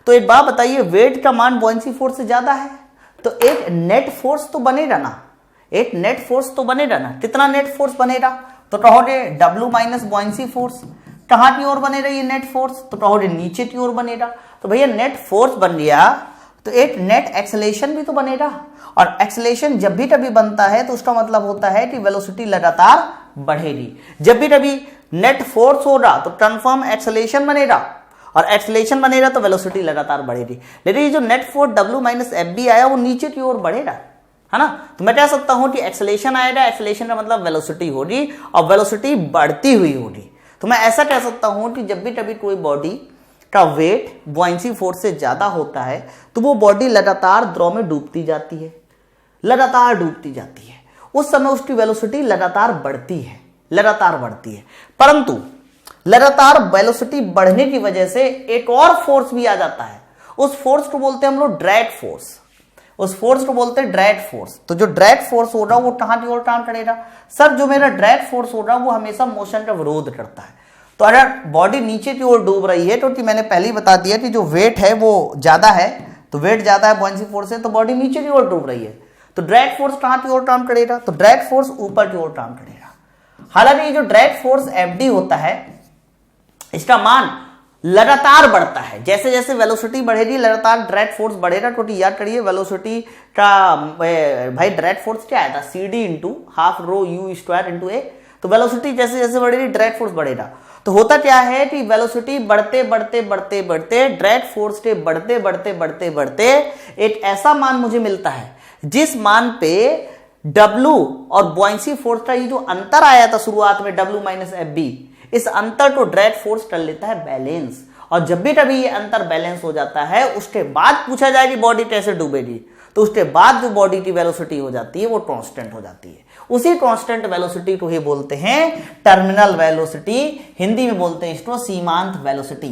तो एक बात बताइए, वेट का मान बॉयंसी फोर्स से ज्यादा है तो एक नेट फोर्स तो बनेगा ना, एक नेट फोर्स तो बनेगा ना। कितना नेट फोर्स बनेगा, तो कहोगे W माइनस बॉयंसी फोर्स। कहां की ओर बनेगा ये नेट फोर्स, तो कहोगे नीचे की ओर बनेगा। तो भैया नेट फोर्स बन गया तो एक नेट एक्सेलेरेशन भी तो बनेगा, और एक्सेलेरेशन जब भी कभी बनता है तो उसका मतलब होता है कि वेलोसिटी लगातार बढ़ेगी। जब भी कभी नेट फोर्स होगा तो कन्फर्म एक्सेलेरेशन बनेगा, और एक्सेलेरेशन बनेगा तो वेलोसिटी लगातार बढ़ेगी। लेकिन ये जो net force W minus F B आया वो नीचे की ओर बढ़ेगा, है ना। तो मैं कह सकता हूं कि एक्सेलेरेशन आएगा, एक्सेलेरेशन का मतलब वेलोसिटी होगी और वेलोसिटी बढ़ती हुई होगी। तो मैं ऐसा कह सकता हूं कि जब भी कभी कोई बॉडी का वेट बॉयंसी फोर्स से ज्यादा होता है तो वो बॉडी लगातार द्रव में डूबती जाती है, लगातार डूबती जाती है। उस समय उसकी वेलोसिटी लगातार बढ़ती है, लगातार बढ़ती है। परंतु लगातार वेलोसिटी बढ़ने की वजह से एक और फोर्स भी आ जाता है। उस फोर्स को बोलते हैं हम लोग ड्रैग फोर्स, उस फोर्स को बोलते हैं ड्रैग फोर्स। तो जो ड्रैग फोर्स होगा वो कहां की ओर काम करेगा, सर जो मेरा ड्रैग फोर्स होगा वो हमेशा मोशन का विरोध करता है। तो अगर बॉडी नीचे की ओर डूब रही है, क्योंकि मैंने पहले ही बता दिया कि जो वेट है वो ज्यादा है, तो वेट ज्यादा है बॉयंसी फोर्स से, तो बॉडी नीचे की ओर डूब रही है, तो ड्रैग फोर्स कहां की ओर काम करेगा, तो ड्रैग फोर्स ऊपर की ओर काम करेगा। हालांकि ये जो ड्रैग फोर्स एफ डी होता है इसका मान लगातार बढ़ता है, जैसे जैसे वेलोसिटी बढ़ेगी लगातार ड्रैग फोर्स बढ़ेगा। टोटी याद करिए वेलोसिटी का भाई ड्रैग फोर्स क्या आया था, CD into half rho you square into a. तो वेलोसिटी जैसे जैसे बढ़ेगी ड्रैग फोर्स बढ़ेगा। तो होता क्या है कि वेलोसिटी बढ़ते बढ़ते बढ़ते बढ़ते ड्रैग फोर्स के बढ़ते बढ़ते बढ़ते बढ़ते एक ऐसा मान मुझे मिलता है जिस मान पे W और बॉयंसी फोर्स का ये जो अंतर आया था शुरुआत में W माइनस एफ बी, इस अंतर को ड्रैग फोर्स कर लेता है बैलेंस। और जब भी कभी ये अंतर बैलेंस हो जाता है उसके बाद पूछा जाए कि बॉडी कैसे डूबेगी, तो उसके बाद जो बॉडी की वेलोसिटी हो जाती है वो कांस्टेंट हो जाती है। उसी कांस्टेंट वेलोसिटी को ही बोलते हैं टर्मिनल वेलोसिटी, हिंदी में बोलते हैं इसको सीमांत वेलोसिटी।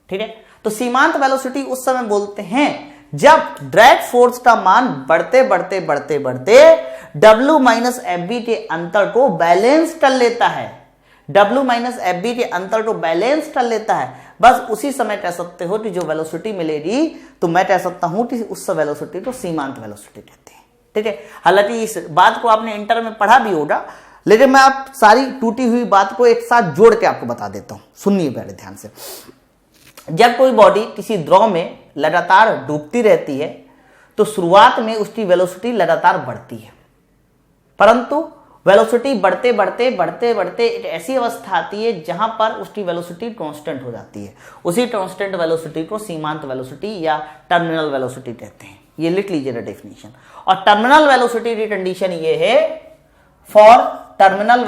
ठीक है, तो सीमांत वेलोसिटी उस समय बोलते हैं जब ड्रैग फोर्स का मान बढ़ते बढ़ते बढ़ते बढ़ते W माइनस एफ बी के अंतर को बैलेंस कर लेता है, W माइनस एफ बी के अंतर को बैलेंस कर लेता है। बस उसी समय कह सकते हो कि जो वेलोसिटी मिलेगी तो मैं कह सकता हूं कि उस वेलोसिटी को सीमांत वेलोसिटी कहते हैं। ठीक है, हालांकि इस बात को आपने इंटर में पढ़ा भी होगा, लेकिन मैं आप सारी टूटी हुई बात को एक साथ जोड़ के आपको बता देता हूं, सुनिए पहले ध्यान से। जब कोई बॉडी किसी द्रव में लगातार डूबती रहती है तो शुरुआत में उसकी वेलोसिटी लगातार बढ़ती है, परंतु वेलोसिटी बढ़ते बढ़ते बढ़ते बढ़ते एक ऐसी अवस्था आती है जहां पर उसकी वेलोसिटी कांस्टेंट हो जाती है। उसी कांस्टेंट वेलोसिटी को सीमांत वेलोसिटी या टर्मिनल वेलोसिटी कहते हैं। ये लिख लीजिएगा डेफिनेशन। और टर्मिनल वेलोसिटी की कंडीशन ये है, फॉर टर्मिनल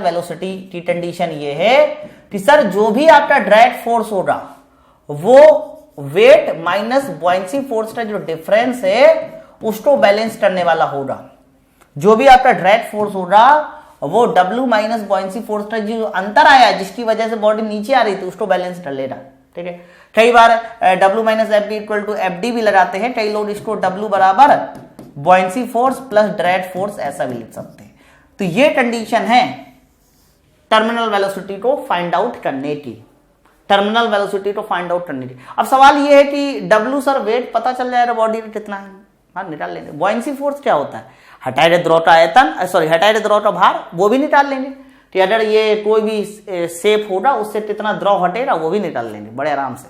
वेलोसिटी की कंडीशन ये है कि सर जो भी आपका ड्रैग फोर्स होगा वो वेट माइनस बॉयंसी फोर्स का जो डिफरेंस है उसको बैलेंस करने वाला होगा। जो भी आपका ड्रैग फोर्स होगा वो W माइनस बॉयंसी फोर्स का जो अंतर आया जिसकी वजह से बॉडी नीचे आ रही थी उसको बैलेंस कर लेगा। ठीक है, कई बार W minus F B equal to F D भी लगाते हैं, कई लोग इसको W बराबर buoyancy force plus drag force ऐसा भी लिख सकते हैं। तो ये कंडीशन है टर्मिनल वेलोसिटी को फाइंड आउट करने की, टर्मिनल वेलोसिटी को फाइंड आउट करने की। अब सवाल ये है कि W सर वेट पता चल जाएगा बॉडी में कितना है, हाँ निकाल लेंगे। बॉयंसी फोर्स क्या होता है, हटाए गए द्रव का आयतन, सॉरी हटाए गए द्रव का भार, वो भी निकाल लेंगे कि अगर ये कोई भी शेप होगा उससे कितना द्रव हटेगा वो भी निकाल लेंगे बड़े आराम से।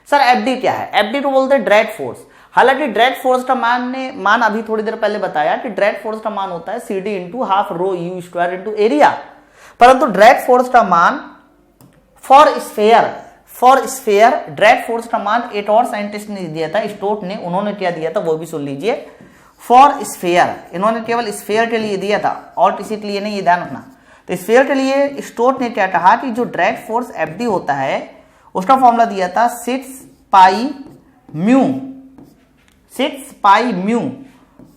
सर एफडी क्या है, एफडी को बोलते हैं ड्रैग फोर्स। हालांकि ड्रैग फोर्स का मान अभी थोड़ी देर पहले बताया कि ड्रैग फोर्स का मान होता है CD into half rho you square into area, परंतु ड्रैग फोर्स का मान फॉर स्फेयर ड्रैग फोर्स का मान एक और साइंटिस्ट ने दिया था, स्टोक ने, उन्होंने क्या दिया था वो भी सुन लीजिए। फॉर स्फेयर इन्होंने केवल स्फेयर के लिए दिया था और किसी के लिए नहीं, ये ध्यान रखना। तो स्फेयर के लिए स्टोक ने क्या कहा कि जो ड्रैग फोर्स एफडी होता है उसका फॉर्मूला दिया था 6 पाई म्यू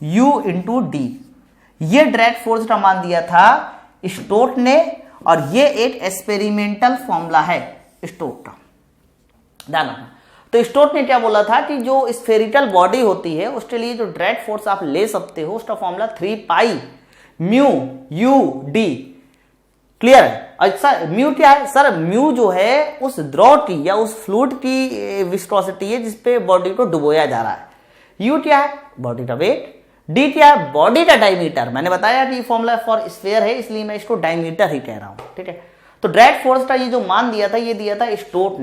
यू इंटू डी। ये ड्रैग फोर्स का मान दिया था स्टोक ने और ये एक एक्सपेरिमेंटल फॉर्मूला है स्टोक का, ध्यान रखना। तो स्टोक ने क्या बोला था कि जो स्फेरिकल बॉडी होती है उसके लिए जो ड्रैग फोर्स आप ले सकते हो उसका फॉर्मूला 3 पाई म्यू यू डी। क्लियर है? अच्छा म्यू क्या है सर, म्यू जो है उस द्रव की या उस फ्लूइड की विस्कोसिटी है जिसपे बॉडी को डुबोया जा रहा है। यू क्या है, बॉडी का वेट। डी क्या है, बॉडी का डायमीटर। मैंने बताया कि फॉर्मूला फॉर स्फीयर है इसलिए मैं इसको डायमीटर ही कह रहा हूं। ठीक है, तो ड्रैग फोर्स का ये जो मान दिया था ये दिया था स्टोक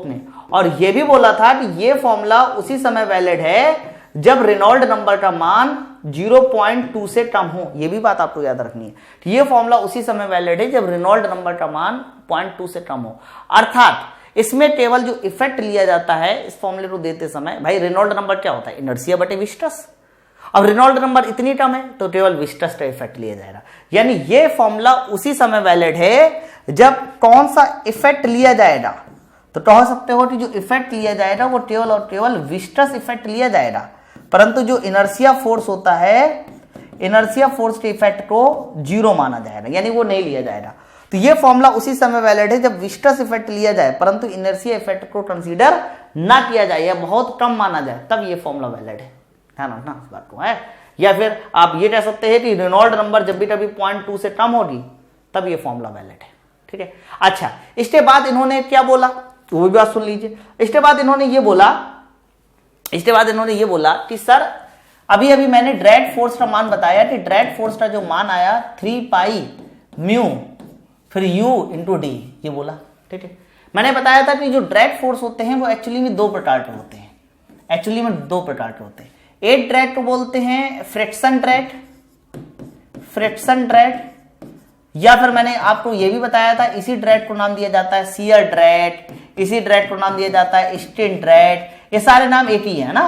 ने, और ये भी बोला था कि ये फॉर्मूला उसी समय वैलिड है जब रेनॉल्ड नंबर का मान 0.2 से कम हो। ये भी बात आपको याद रखनी है कि ये फॉर्मूला उसी समय वैलिड है जब रेनॉल्ड नंबर का मान 0.2 से कम हो। अर्थात इसमें केवल जो इफेक्ट लिया जाता है इस फॉर्मूले को देते समय, भाई रेनॉल्ड नंबर क्या होता है, इनर्शिया बटे विस्कस। अब रेनॉल्ड नंबर इतनी कम है तो केवल विस्कस का इफेक्ट लिया जाएगा। यानी ये फॉर्मूला उसी समय वैलिड है जब कौन सा इफेक्ट लिया जाएगा, तो कह सकते हो कि जो इफेक्ट लिया जाएगा वो केवल और केवल विस्कस इफेक्ट लिया जाएगा, परंतु जो इनर्शिया फोर्स होता है, इनर्शिया फोर्स के इफेक्ट को 0 माना जाएगा, यानी वो नहीं लिया जाएगा। तो ये फॉर्मूला उसी समय वैलिड है जब विस्कस इफेक्ट लिया जाए परंतु इनर्शिया इफेक्ट को कंसीडर ना किया जाए या बहुत कम माना जाए, तब ये फॉर्मूला वैलिड है। ध्यान रखना इस बात को है। या फिर आप ये कह सकते हैं कि रेनॉल्ड नंबर जब भी कभी 0.2 से कम होगी तब ये फॉर्मूला वैलिड है। ठीक है, अच्छा इसके बाद इन्होंने क्या बोला वो भी बात सुन लीजिए। इसके बाद इन्होंने ये बोला कि सर अभी मैंने ड्रैग फोर्स का मान बताया कि ड्रैग फोर्स का जो मान आया 3 पाई म्यू फिर U इंटू डी, ये बोला। ठीक है, मैंने बताया था कि जो ड्रैग फोर्स होते हैं वो एक्चुअली में दो प्रकार के होते हैं, एक्चुअली में दो प्रकार के होते हैं। एक ड्रैग को बोलते हैं फ्रिक्शन ड्रैग, फ्रिक्शन ड्रैग, या फिर मैंने आपको ये भी बताया था इसी ड्रैग को नाम दिया जाता है शियर ड्रैग, इसी ड्रैग को नाम दिया जाता है स्टिन ड्रैग। ये सारे नाम एक ही है ना,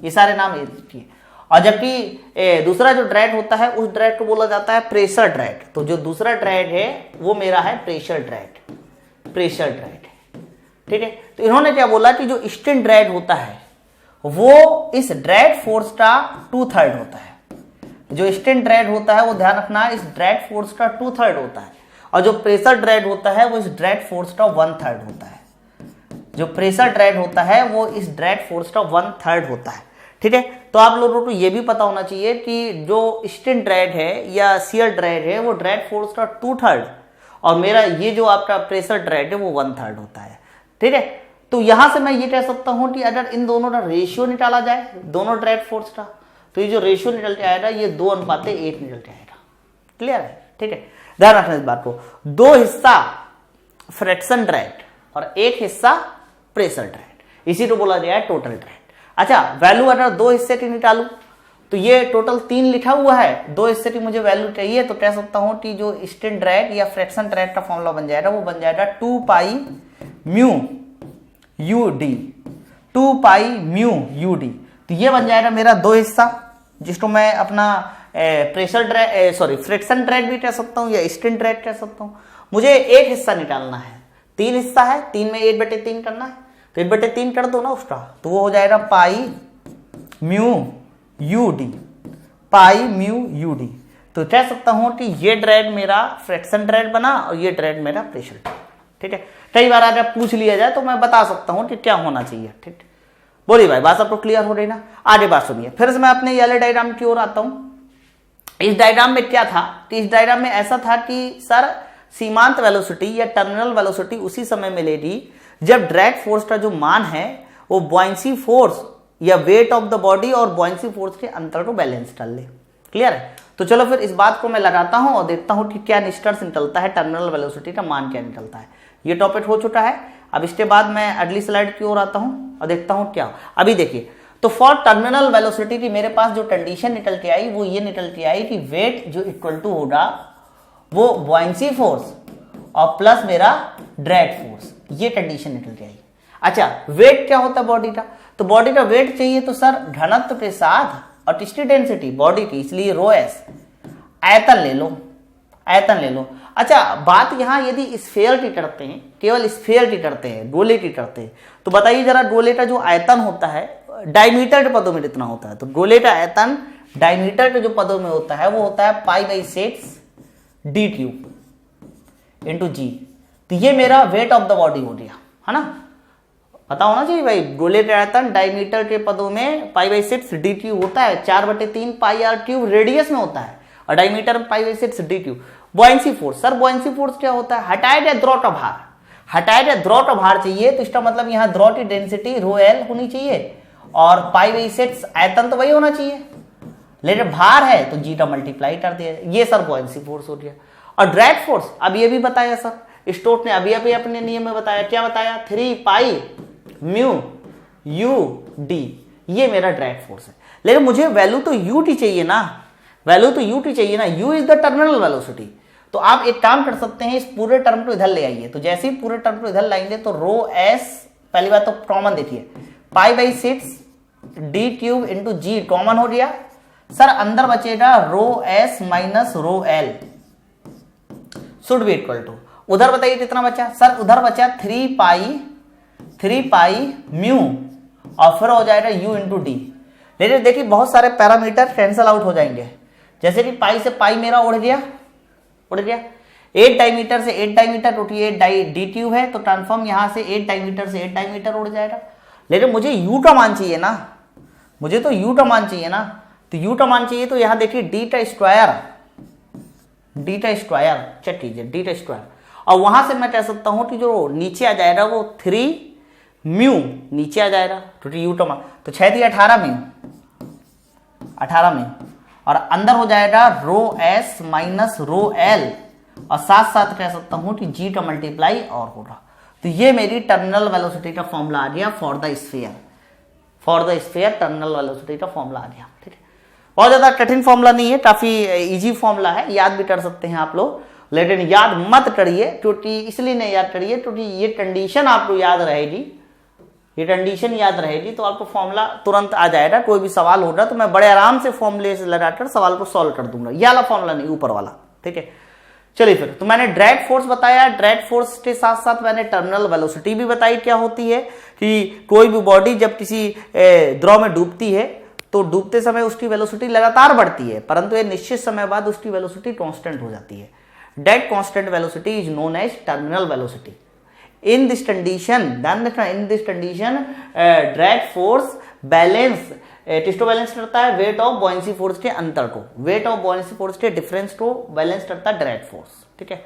ये सारे नाम एक ही है। और जबकि दूसरा जो ड्रैग होता है उस ड्रैग को बोला जाता है प्रेशर ड्रैग। तो जो दूसरा ड्रैग है वो मेरा है प्रेशर ड्रैग, प्रेशर ड्रैग। ठीक है, तो इन्होंने क्या बोला कि जो स्टिन ड्रैग होता है वो इस ड्रैग फोर्स का 2/3 होता है। जो स्टिन ड्रैग होता है वो ध्यान रखना इस ड्रैग फोर्स का 2/3 होता है, और जो प्रेशर ड्रैग होता है वो इस ड्रैग फोर्स का 1/3 होता है। जो प्रेशर ड्रैग होता है वो इस ड्रैग फोर्स का 1/3 होता है। ठीक है, तो आप लोगों को ये भी पता होना चाहिए कि जो स्टिन ड्रैग है या शियर ड्रैग है वो ड्रैग फोर्स का 2/3, और मेरा ये जो आपका प्रेशर ड्रैग है वो 1/3 होता है। ठीक है, तो यहां से मैं ये कह सकता हूं कि अगर इन दोनों का रेशियो निकाला जाए, दोनों ड्रैग फोर्स का, तो ये जो रेशियो निकल के आएगा ये 2:1 निकल के आएगा। क्लियर है? ठीक है, ध्यान रखना इस बात को। दो हिस्सा फ्रिक्शन ड्रैग और एक हिस्सा प्रेशर ड्रैग, इसी को बोला गया है टोटल ड्रैग। अच्छा, वैल्यू अगर दो हिस्से की निकालू तो ये टोटल 3 लिखा हुआ है, दो हिस्से की मुझे वैल्यू चाहिए, तो कह सकता हूं कि जो स्टिन ड्रैग या फ्रिक्शन ड्रैग का फॉर्मूला बन जाएगा वो बन जाएगा 2 पाई म्यू यू डी, 2 पाई म्यू यू डी। तो ये बन जाएगा मेरा दो हिस्सा, जिसको मैं अपना प्रेशर ड्रैग फ्रिक्शन ड्रैग भी कह सकता हूं या स्टिन ड्रैग कह सकता हूं। मुझे एक हिस्सा निकालना है, 3 हिस्सा है, 3 में 1/3 करना है, तो 1/3 कर दो ना उसका, तो वो हो जाएगा पाई म्यू यू डी, पाई म्यू यू डी। तो कह सकता हूं कि ये ड्रैग मेरा फ्रिक्शन ड्रैग बना और ये ड्रैग मेरा प्रेशर ड्रैग। ठीक है, कई बार अगर पूछ लिया जाए तो मैं बता सकता हूं कि क्या होना चाहिए। ठीक, बोलिए भाई, बात आपको क्लियर हो रही ना? आगे बात सुनिए, फिर से मैं अपने येलो डायग्राम की ओर आता हूं। इस डायग्राम में क्या था कि इस डायग्राम में ऐसा था कि सर सीमांत वेलोसिटी या टर्मिनल वेलोसिटी उसी समय मिलेगी जब ड्रैग फोर्स का जो मान है वो बॉयंसी फोर्स या वेट ऑफ द बॉडी और बॉयंसी फोर्स के अंतर को बैलेंस कर ले। क्लियर है? तो चलो फिर इस बात को मैं लगाता हूं और देखता हूं कि क्या निष्कर्ष निकलता है, टर्मिनल वेलोसिटी का मान क्या निकलता है। ये टॉपिक हो चुका है। अब इसके बाद मैं अगली स्लाइड की ओर आता हूं और देखता हूं क्या। अभी देखिए, तो फॉर टर्मिनल वेलोसिटी की मेरे पास जो कंडीशन निकल के आई वो ये निकल के आई कि वेट जो इक्वल टू होगा वो बॉयंसी फोर्स और प्लस मेरा ड्रैग फोर्स, ये कंडीशन निकल के आई। अच्छा, वेट क्या होता है बॉडी का? तो बॉडी का वेट चाहिए तो सर घनत्व के साथ और किसकी डेंसिटी बॉडी की, इसलिए रो एस, आयतन ले लो, आयतन ले लो। अच्छा, बात यहां यदि स्फीयर की करते हैं, केवल स्फीयर की करते हैं, गोले की करते हैं, तो बताइए जरा गोले का जो आयतन होता है डायमीटर के पदों में कितना होता है? तो गोले का आयतन डायमीटर के जो पदों में होता है वो होता है π/6 डी क्यूब इंटू जी। तो ये मेरा वेट ऑफ द बॉडी हो गया, है ना? पता होना चाहिए भाई, गोले का आयतन डायमीटर के पदों में π/6 डी क्यूब होता है, 4/3 पाई आर क्यूब रेडियस में होता है, और डायमीटर में π/6 d cube. Buoyancy force, sir buoyancy force क्या होता है? हटाया गया द्रव का भार, हटाया गया द्रव का भार चाहिए, तो इसका मतलब यहाँ द्रव की डेंसिटी रो एल होनी चाहिए और π/6 आयतन तो वही होना चाहिए, लेकिन भार है तो जी का मल्टीप्लाई कर दिया। ये सर बॉयंसी फोर्स हो गया। और ड्रैग फोर्स अब ये भी बताया सर, स्टोक्स ने अभी अभी अपने नियम में बताया, क्या बताया? 3 पाई म्यू यू डी, ये मेरा ड्रैग फोर्स है। लेकिन मुझे वैल्यू तो यू टी चाहिए ना, वैल्यू तो यू टी चाहिए ना, you is the terminal velocity. तो आप एक काम कर सकते हैं, इस पूरे टर्म को इधर ले आइए। तो जैसे ही पूरे टर्म को इधर लाएंगे तो रो एस, पहली बात तो कॉमन देखिए, π/6 d cube into g common हो गया। सर अंदर बचेगा rho s minus rho l should be equal to, उधर बताइए कितना बचा? सर उधर बचा 3 पाई म्यू और फिर हो जाएगा यू इंटू डी। लेकिन देखिए बहुत सारे पैरामीटर कैंसल आउट हो जाएंगे, जैसे कि पाई से पाई मेरा उड़ गया, 8 डायमीटर से 8 डायमीटर उठिए, 8 डी क्यूब है तो ट्रांसफॉर्म यहां से 8 डायमीटर से 8 डायमीटर उड़ जाएगा। लेकिन मुझे यू का मान चाहिए ना, मुझे तो यू का मान चाहिए ना, तो यू का मान चाहिए तो यहां देखिए डी का स्क्वायर चेक कीजिए, डी का स्क्वायर, और वहां से मैं कह सकता हूं कि जो नीचे आ जाएगा वो 3 म्यू नीचे आ जाएगा, क्योंकि यू का मान तो 6 थी 18 म्यू, और अंदर हो जाएगा रो एस माइनस रो एल और साथ साथ कह सकता हूं कि जी का मल्टीप्लाई और होगा। तो ये मेरी टर्मिनल वेलोसिटी का फॉर्मूला आ गया for the sphere terminal velocity का फॉर्मूला आ गया। ठीक है, बहुत ज्यादा कठिन फॉर्मूला नहीं है, काफी इजी फॉर्मूला है, याद भी कर सकते हैं आप लोग, लेकिन याद मत करिए क्योंकि इसलिए नहीं याद करिए क्योंकि ये कंडीशन आपको याद रहेगी, ये कंडीशन याद रहेगी तो आपको फॉर्मूला तुरंत आ जाएगा। कोई भी सवाल होगा तो मैं बड़े आराम से फॉर्मूले से लगाकर सवाल को सॉल्व कर दूंगा, ये वाला फॉर्मूला नहीं, ऊपर वाला। ठीक है, चलिए फिर, तो मैंने ड्रैग फोर्स बताया, ड्रैग फोर्स के साथ साथ मैंने टर्मिनल वेलोसिटी भी बताई क्या होती है कि कोई भी बॉडी जब किसी द्रव में डूबती है तो डूबते समय उसकी वेलोसिटी लगातार बढ़ती है, परंतु एक निश्चित समय बाद उसकी वेलोसिटी कांस्टेंट हो जाती है। That constant velocity is known as terminal velocity. In this condition, drag force balance टिस्टो बैलेंस करता है वेट ऑफ बॉयंसी फोर्स के अंतर को, वेट ऑफ बॉयंसी फोर्स के डिफरेंस को बैलेंस करता है ड्रैग फोर्स। ठीक है,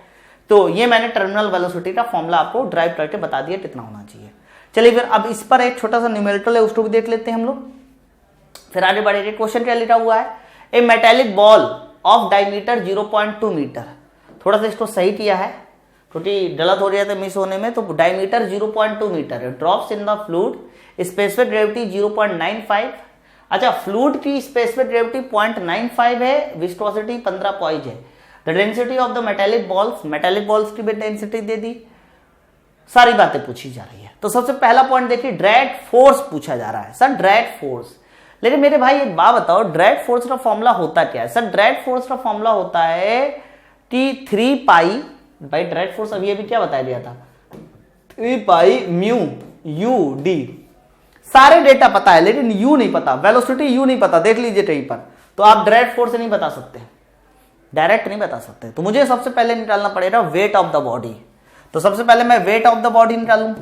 तो ये मैंने टर्मिनल वेलोसिटी का फॉर्मूला आपको ड्राइव करके बता दिया कितना होना चाहिए। चलिए फिर अब इस पर एक छोटा सा न्यूमेरिकल है, उसको भी देख लेते हैं हम लोग, फिर आगे बढ़ेंगे। क्वेश्चन क्या लिखा हुआ है, a metallic ball of diameter 0.2 metre. थोड़ा सा इसको सही किया है क्योंकि गलत हो रहा था मिस होने में, तो डायमीटर 0.2 मीटर है, drops in the fluid, specific gravity 0.95। अच्छा, फ्लूइड की स्पेसिफिक ग्रेविटी 0.95 है, विस्कोसिटी 15 पॉइंट है। The density of the metallic balls की भी डेंसिटी दे दी, सारी बातें पूछी जा रही है। तो सबसे पहला पॉइंट देखिए, ड्रैग फोर्स पूछा जा रहा है। सर ड्रैग फोर्स, लेकिन मेरे भाई एक बात बताओ, ड्रैग फोर्स का फॉर्मूला होता क्या है? सर ड्रैग फोर्स का फॉर्मूला होता है कि 3 पाई, भाई ड्रैग फोर्स अभी क्या बताया दिया था, 3 पाई म्यू यू डी। सारे डेटा पता है लेकिन यू नहीं पता, वेलोसिटी यू नहीं पता, देख लीजिए कहीं पर। तो आप ड्रैग फोर्स नहीं बता सकते, डायरेक्ट नहीं बता सकते, तो मुझे सबसे पहले निकालना पड़ेगा वेट ऑफ द बॉडी। तो सबसे पहले मैं वेट ऑफ द बॉडी निकालूं।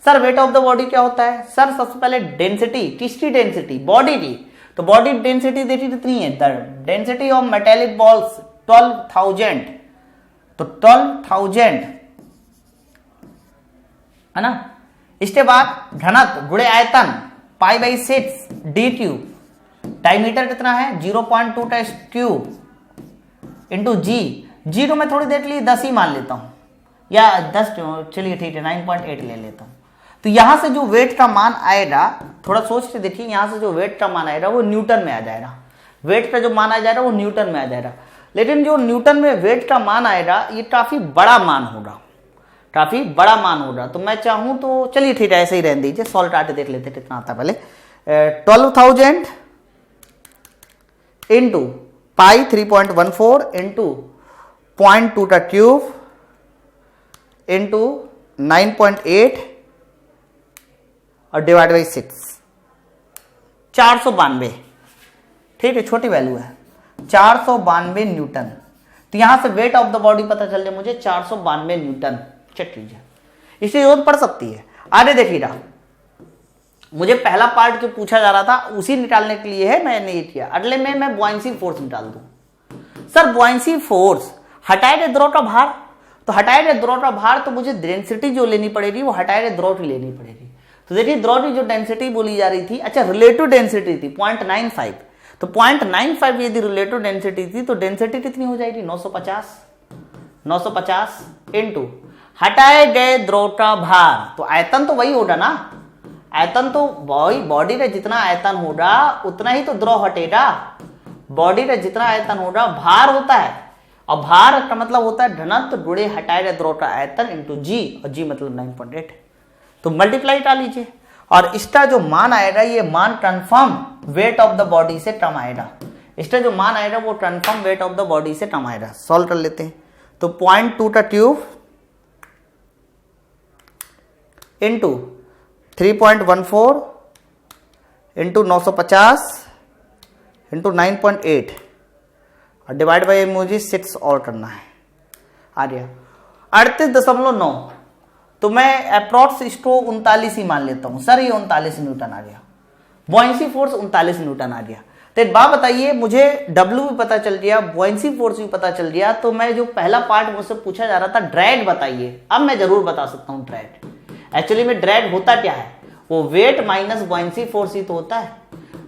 Sir weight of the body क्या होता है? सर सबसे पहले डेंसिटी, किसकी डेंसिटी? बॉडी की। तो बॉडी डेंसिटी देखिए कितनी है, the density of metallic balls 12,000, तो 12,000 है ना। इसके बाद घनत्व गुणे आयतन π/6 डी क्यूब, डायमीटर कितना है 0.2 टेस्ट क्यूब इंटू जी। जी को मैं थोड़ी देर के लिए 10 ही मान लेता हूं, या 10, चलिए ठीक है 9.8 ले लेता हूं। तो यहां से जो वेट का मान आएगा, थोड़ा सोच के देखिए, यहां से जो वेट का मान आएगा वो न्यूटन में आ जाएगा, वेट का जो मान आ जाएगा वो न्यूटन में आ जाएगा। लेकिन जो न्यूटन में वेट का मान आएगा ये काफी बड़ा मान होगा, काफी बड़ा मान होगा। तो मैं चाहूं तो चलिए ठीक है ऐसे ही रहने दीजिए, सॉल्व आटे देख लेते कितना आता है पहले। 12,000 इंटू पाई 3.14 इंटू 0.2 का क्यूब इंटू 9.8 और डिवाइड बाई 6, 492। ठीक है, छोटी वैल्यू है, 492 न्यूटन। तो यहां से वेट ऑफ द बॉडी पता चल जाए मुझे 492 न्यूटन। चेक कीजिए, इससे जरूरत पड़ सकती है। आगे देखिएगा, मुझे पहला पार्ट जो पूछा जा रहा था उसी निकालने के लिए है, मैंने ये किया। अगले में मैं बॉयंसी फोर्स निकाल दूं। सर बॉयंसी फोर्स हटाए गए द्रव का भार, तो हटाए गए द्रव का भार तो मुझे डेंसिटी जो लेनी पड़ेगी वो हटाए गए द्रव की लेनी पड़ेगी। तो देखिए द्रव की जो डेंसिटी बोली जा रही थी, अच्छा रिलेटिव डेंसिटी थी 0.95, तो 0.95 यदि रिलेटिव डेंसिटी थी तो डेंसिटी कितनी हो जाएगी 950 इंटू हटाए गए द्रव का भार, तो आयतन तो वही होगा ना, आयतन तो बॉडी का जितना आयतन होगा उतना ही तो द्रव हटेगा, बॉडी का जितना आयतन होगा भार होता है, और भार का मतलब होता है घनत्व गुणे हटाए गए द्रव का आयतन इंटू जी, और जी मतलब 9.8। तो मल्टीप्लाई कर लीजिए और इसका जो मान आएगा ये मान confirm weight of the body से कम आएगा, इसका जो मान आएगा वो confirm weight of the body से कम आएगा। सॉल्व कर लेते हैं। तो 0.2 का क्यूब इंटू 3.14 इंटू 950 इंटू 9.8 और डिवाइड बाई मुझे 6 और करना है, आ गया 38.9। तो मैं अप्रॉक्स इसको 39 ही मान लेता हूं। सर ये 39 न्यूटन आ गया, बॉयंसी फोर्स 39 न्यूटन आ गया। तो एक बात बताइए, मुझे डब्ल्यू भी पता चल गया, बॉयंसी फोर्स भी पता चल गया, तो मैं जो पहला पार्ट मुझसे पूछा जा रहा था ड्रैग बताइए, अब मैं जरूर बता सकता हूं ड्रैग। एक्चुअली में ड्रैग होता क्या है, वो वेट माइनस बॉयंसी फोर्स ही तो होता है।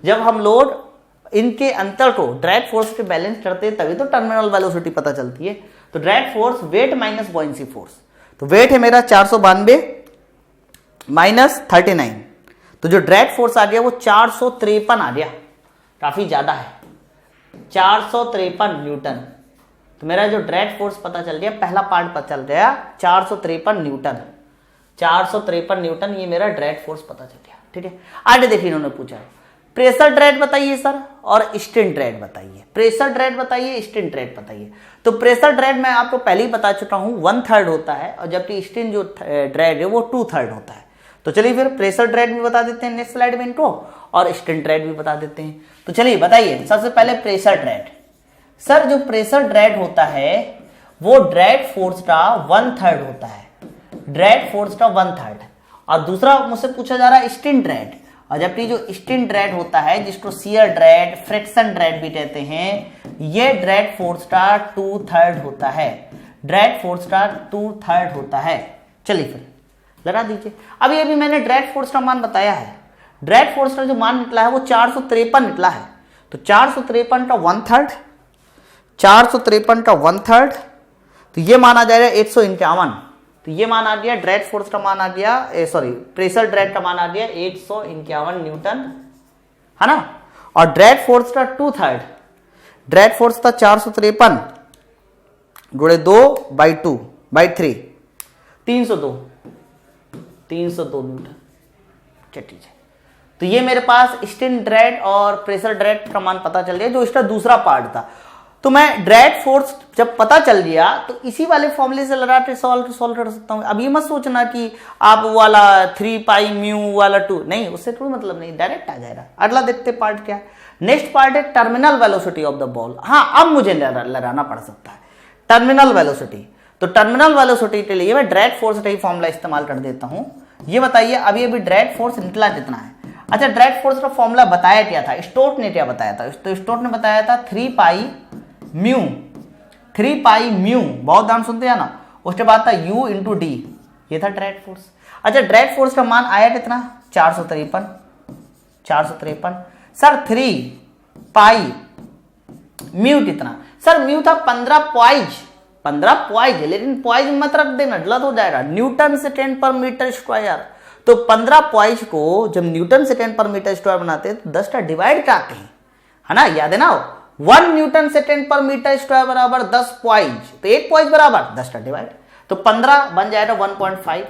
जब हम लोग इनके अंतर को ड्रैग फोर्स के बैलेंस करते हैं तभी तो टर्मिनल वेलोसिटी पता चलती है। तो drag force weight minus buoyancy force, तो वेट है मेरा 492 माइनस 39, तो जो ड्रैग फोर्स आ गया वो 453 आ गया, काफी ज्यादा है, 453 न्यूटन। तो मेरा जो ड्रैग फोर्स पता चल गया, पहला पार्ट पता चल गया 453 न्यूटन, 453 न्यूटन ये मेरा ड्रैग फोर्स पता चल गया। ठीक है, आगे देखिए इन्होंने पूछा प्रेशर ड्रैग बताइए सर और स्टीन ड्रैग बताइए, प्रेशर ड्रैग बताइए, स्टीन ड्रैग बताइए। तो प्रेशर ड्रैग मैं आपको पहले ही बता चुका हूं 1/3 होता है, और जबकि स्टीन जो ड्रैग है वो 2/3 होता है। तो चलिए फिर प्रेशर ड्रैग भी बता देते हैं नेक्स्ट स्लाइड में इनको, और स्टीन ड्रैग भी बता देते हैं। तो चलिए बताइए सबसे पहले प्रेशर ड्रैग। सर जो प्रेशर ड्रैग होता है वो ड्रैग फोर्स का 1/3 होता है, ड्रैग फोर्स का 1/3। और दूसरा मुझसे पूछा जा रहा है स्टीन ड्रैग, और जबकि जो स्टीन ड्रैग होता है जिसको शियर ड्रैग, फ्रिक्शन ड्रैग भी कहते हैं, ये ड्रैग फोर्स का 2/3 होता है, ड्रैग फोर्स का 2/3 होता है। चलिए फिर लगा दीजिए। अभी अभी मैंने ड्रैग फोर्स का मान बताया है, ड्रैग फोर्स का जो मान निकला है वो 453 निकला है। तो 453 का 1/3, 453 का 1/3, तो ये मान आ जाएगा 151। तो ये मान आ गया, ड्रैग फोर्स का मान आ गया, सॉरी प्रेशर ड्रैग का मान आ गया 151 न्यूटन, है ना। और ड्रैग फोर्स का 2/3, ड्रैग फोर्स था 453 गुणे 2/2/3, 302 न्यूटन। ठीक है, तो ये मेरे पास स्टीन ड्रैग और प्रेशर ड्रैग का मान पता चल गया, जो इसका दूसरा पार्ट था। तो मैं ड्रैग फोर्स जब पता चल गया तो इसी वाले फॉर्मूले से लगा के सॉल्व कर सकता हूं। अब ये मत सोचना कि आप वाला 3 पाई म्यू वाला 2, नहीं, उससे कोई मतलब नहीं, डायरेक्ट आ जाएगा। अगला देखते पार्ट क्या है। नेक्स्ट पार्ट है terminal velocity of the ball. हाँ, अब मुझे लगाना पड़ सकता है टर्मिनल वेलोसिटी। तो टर्मिनल वेलोसिटी के लिए मैं ड्रैग फोर्स का ही फॉर्मूला इस्तेमाल कर देता हूं। ये बताइए अभी ड्रैग फोर्स निकला कितना है। अच्छा, ड्रैग फोर्स का फॉर्मूला बताया क्या था, स्टोक्स ने क्या बताया था? तो स्टोक्स ने बताया था 3 पाई म्यू, बहुत ध्यान सुनते हैं ना। उसके बाद था u इंटू डी, ये था ड्रैग फोर्स। अच्छा, ड्रैग फोर्स का मान आया कितना? 453। सर 3 पाई म्यू कितना? सर म्यू था 15 पॉइज, लेकिन पॉइज मत रख देना, गलत हो जाएगा। न्यूटन सेकेंड पर मीटर स्क्वायर। तो 15 पॉइज को जब न्यूटन सेकेंड पर मीटर स्क्वायर बनाते हैं तो 10 का डिवाइड करते हैं, है ना, याद है ना। 1 न्यूटन सेकेंड पर मीटर स्क्वायर बराबर 10 पॉइज, तो 1 पॉइज बराबर 10 का डिवाइड, तो 15 बन जाएगा 1.5।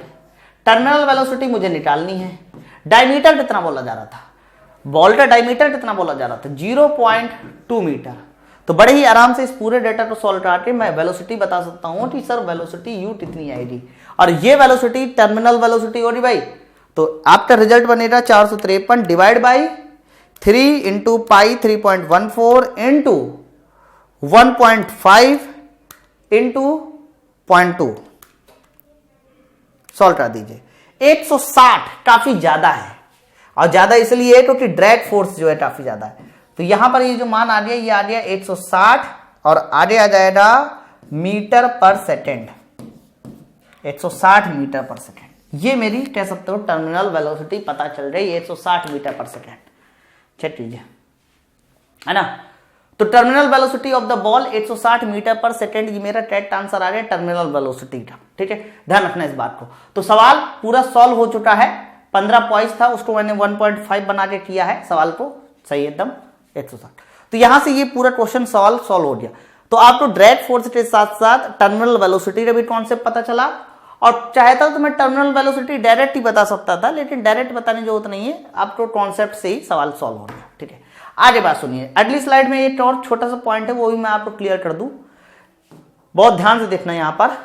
टर्मिनल वेलोसिटी मुझे निकालनी है। डायमीटर कितना बोला जा रहा था? बॉल का डायमीटर कितना बोला जा रहा था? 0.2 मीटर। तो बड़े ही आराम से इस पूरे डेटा को सॉल्व करके मैं वेलोसिटी बता सकता हूं कि सर वेलोसिटी u कितनी आएगी, और ये वेलोसिटी टर्मिनल वेलोसिटी होगी भाई। तो आपका रिजल्ट बनेगा 453 divide by 3 into pi 3.14 into 1.5 into 0.2। Solve कर दीजिए। 160 काफी ज्यादा है, और ज्यादा इसलिए है क्योंकि ड्रैग फोर्स जो है काफी ज्यादा है। तो यहां पर ये जो मान आ गया, ये आ गया 160, और आगे आ जाएगा metre per second, 160 metre per second. ये मेरी कह सकते हो टर्मिनल वेलोसिटी पता चल रही है 160 मीटर पर सेकेंड। चेक कीजिए, है ना। तो terminal velocity of the ball 160 metre per second, ये मेरा करेक्ट आंसर आ गया टर्मिनल वेलोसिटी का। ठीक है, ध्यान रखना इस बात को। तो सवाल पूरा सॉल्व हो चुका है। 15 पॉइंट था, उसको मैंने 1.5 बना के किया है सवाल को, सही एकदम 160। तो यहां से ये पूरा क्वेश्चन सॉल्व हो गया। तो आपको ड्रैग फोर्स के साथ साथ टर्मिनल वेलोसिटी का भी कॉन्सेप्ट पता चला, और चाहता तो मैं टर्मिनल वेलोसिटी डायरेक्ट ही बता सकता था, लेकिन डायरेक्ट बताने की जरूरत नहीं है, आपको कॉन्सेप्ट से ही सवाल सॉल्व हो गया। ठीक है, आगे बात सुनिए। अगली स्लाइड में एक और छोटा सा पॉइंट है, वो भी मैं आपको क्लियर कर दूं। बहुत ध्यान से देखना यहां पर,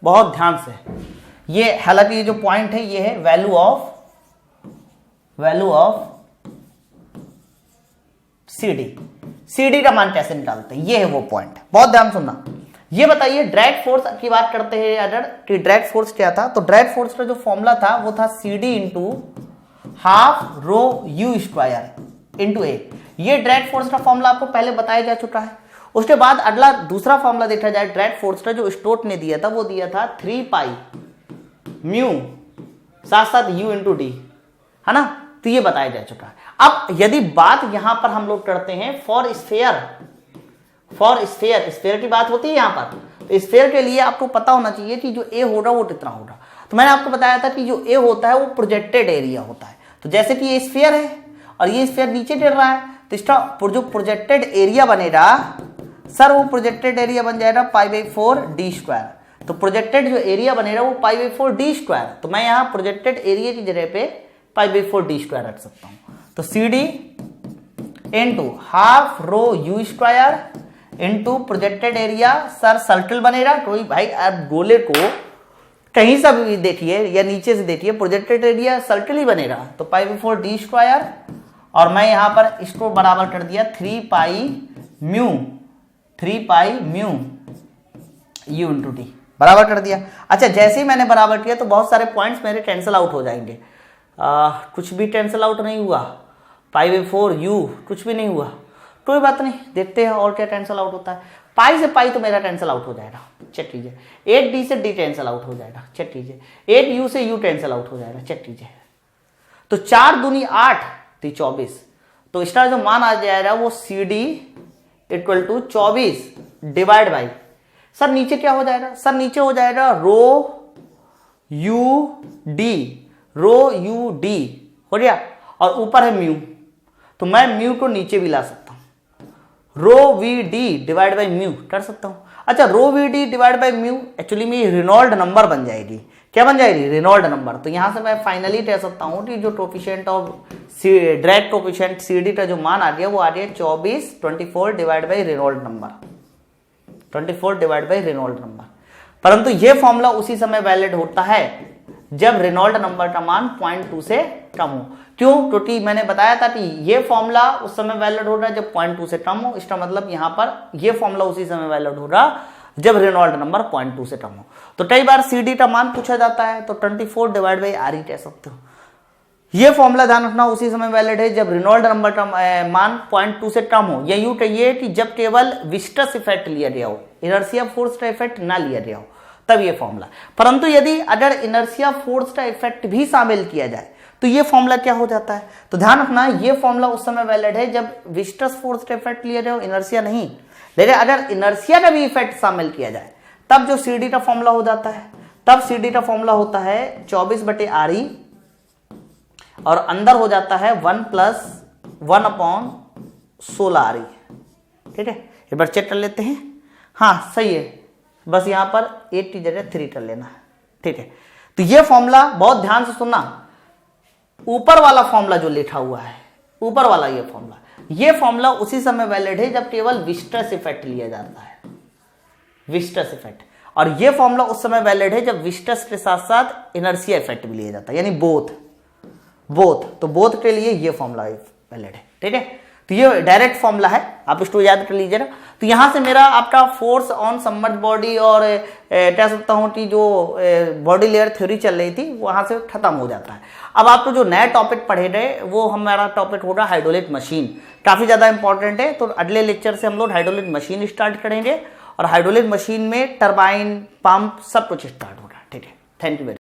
बहुत ध्यान से। ये हालांकि ये जो पॉइंट है ये है वैल्यू ऑफ CD का मान कैसे निकालते हैं, ये है वो पॉइंट। बहुत ध्यान सुनना। ये बताइए ड्रैग फोर्स की बात करते हैं अगर, कि ड्रैग फोर्स क्या था। तो ड्रैग फोर्स का जो फॉर्मूला था वो था CD into half row U square into A। ये ड्रैग फोर्स का फॉर्मूला आपको पहले बताया जा चुका है। उसके बाद अगला दूसरा फॉर्मूला देखा जाए ड्रैग फोर्स का, जो स्टोक्स ने दिया था, वो दिया था 3 पाई म्यू साथ साथ U इंटू डी, है ना। तो ये बताया जा चुका है। अब यदि बात यहां पर हम लोग करते हैं फॉर फॉर स्फीयर, स्फीयर की बात होती है यहाँ पर, तो स्फीयर के लिए आपको पता होना चाहिए कि जो ए हो रहा वो कितना हो रहा। तो मैंने आपको बताया था कि जो ए होता है वो प्रोजेक्टेड एरिया होता है। तो जैसे कि ये स्फीयर है और ये स्फीयर नीचे गिर रहा है, तो इसका जो प्रोजेक्टेड एरिया बनेगा सर, वो प्रोजेक्टेड एरिया बन जाएगा π/4d²। तो प्रोजेक्टेड जो एरिया बनेगा वो π/4d²। तो मैं यहाँ प्रोजेक्टेड एरिया की जगह पे π/4d² रख सकता हूँ। तो CD इंटू हाफ रो u² into projected area, sir circle बनेगा। कोई भाई आप गोले को कहीं से भी देखिए या नीचे से देखिए, प्रोजेक्टेड एरिया सर्कल ही बनेगा। तो π/4d², और मैं यहां पर इसको बराबर कर दिया 3π μ u इंटू टी, बराबर कर दिया। अच्छा, जैसे ही मैंने बराबर किया तो बहुत सारे पॉइंट्स मेरे कैंसिल आउट हो जाएंगे। कुछ भी कैंसिल आउट नहीं हुआ, π/4u कुछ भी नहीं हुआ, कोई बात नहीं, देखते हैं और क्या कैंसिल आउट होता है। पाई से पाई तो मेरा कैंसिल आउट हो जाएगा, चेक कीजिए। 8d से d कैंसिल आउट हो जाएगा, चेक कीजिए। 8u से u कैंसिल आउट हो जाएगा, चेक कीजिए। तो 4 दूनी 8 तो 24। तो इसका जो मान आ जाएगा वो CD equal to 24 divide by, sir नीचे क्या हो जाएगा, सर नीचे हो जाएगा रो u d हो गया, और ऊपर है म्यू। तो मैं म्यू को नीचे भी ला सकता हूं, rho VD divide by mu कर सकता हूं। अच्छा, rho VD divide by mu actually में रेनॉल्ड नंबर बन जाएगी। क्या बन जाएगी? Reynold number. तो यहां से मैं फाइनली कह सकता हूं कि जो coefficient of direct coefficient CD का जो मान आ गया वो आ गया 24 divide by Reynold number, 24 divide by Reynold number. परंतु ये फॉर्मूला उसी समय वैलिड होता है जब रेनॉल्ड नंबर का मान 0.2 से कम हो। क्यों? क्योंकि मैंने बताया था कि ये फॉर्मूला उस समय वैलिड हो रहा है जब 0.2 से कम हो। इसका मतलब यहां पर ये फॉर्मूला उसी समय वैलिड हो रहा जब रेनॉल्ड नंबर 0.2 से कम हो। तो कई बार CD का मान पूछा जाता है तो 24 डिवाइड बाई RE कह सकते हो। ये फॉर्मूला ध्यान रखना उसी समय वैलिड है जब रेनॉल्ड नंबर का मान 0.2 से कम हो, या यूं कहिए कि जब केवल विस्कस इफेक्ट लिया गया हो, इनर्शिया फोर्स का इफेक्ट ना लिया गया हो, तब ये फॉर्मूला। परंतु यदि अगर इनर्शिया फोर्स का इफेक्ट भी शामिल किया जाए तो ये फॉर्मूला क्या हो जाता है? तो ध्यान रखना ये फॉर्मूला उस समय वैलिड है जब विस्कस फोर्स का इफेक्ट लिया जाए, इनर्शिया नहीं। लेकिन अगर इनर्शिया का भी इफेक्ट शामिल किया जाए तब जो CD का फॉर्मूला हो जाता है, तब CD का फॉर्मूला होता है 24/RE और अंदर हो जाता है 1 + 1/16RE। ठीक है, एक बार चेक कर लेते हैं। हाँ सही है, बस यहां पर 8 की जगह 3 कर लेना है। ठीक है, तो ये फॉर्मूला बहुत ध्यान से सुनना, ऊपर वाला फॉर्मूला जो लिखा हुआ है, ऊपर वाला ये फॉर्मूला उसी समय वैलिड है जब केवल विस्कस इफेक्ट लिया जाता है, विस्कस इफेक्ट। और ये फॉर्मूला उस समय वैलिड है जब विस्कस के साथ साथ इनर्शिया इफेक्ट भी लिया जाता है, यानी बोथ। तो बोथ के लिए ये फॉर्मूला वैलिड है। ठीक है, तो ये डायरेक्ट फॉर्मूला है, आप इसको याद कर लीजिएगा। तो यहां से मेरा आपका फोर्स ऑन सबमर्ज्ड बॉडी और कह सकता हूं कि जो बॉडी लेयर थ्योरी चल रही थी वहां से खत्म हो जाता है। अब आपको जो नया टॉपिक पढ़े गए वो हमारा टॉपिक होगा हाइड्रोलिक मशीन, काफी ज्यादा इंपॉर्टेंट है। तो अगले लेक्चर से हम लोग हाइड्रोलिक मशीन स्टार्ट करेंगे और हाइड्रोलिक मशीन में टरबाइन, पंप सब कुछ स्टार्ट होगा। ठीक है, थैंक यू वेरी मच।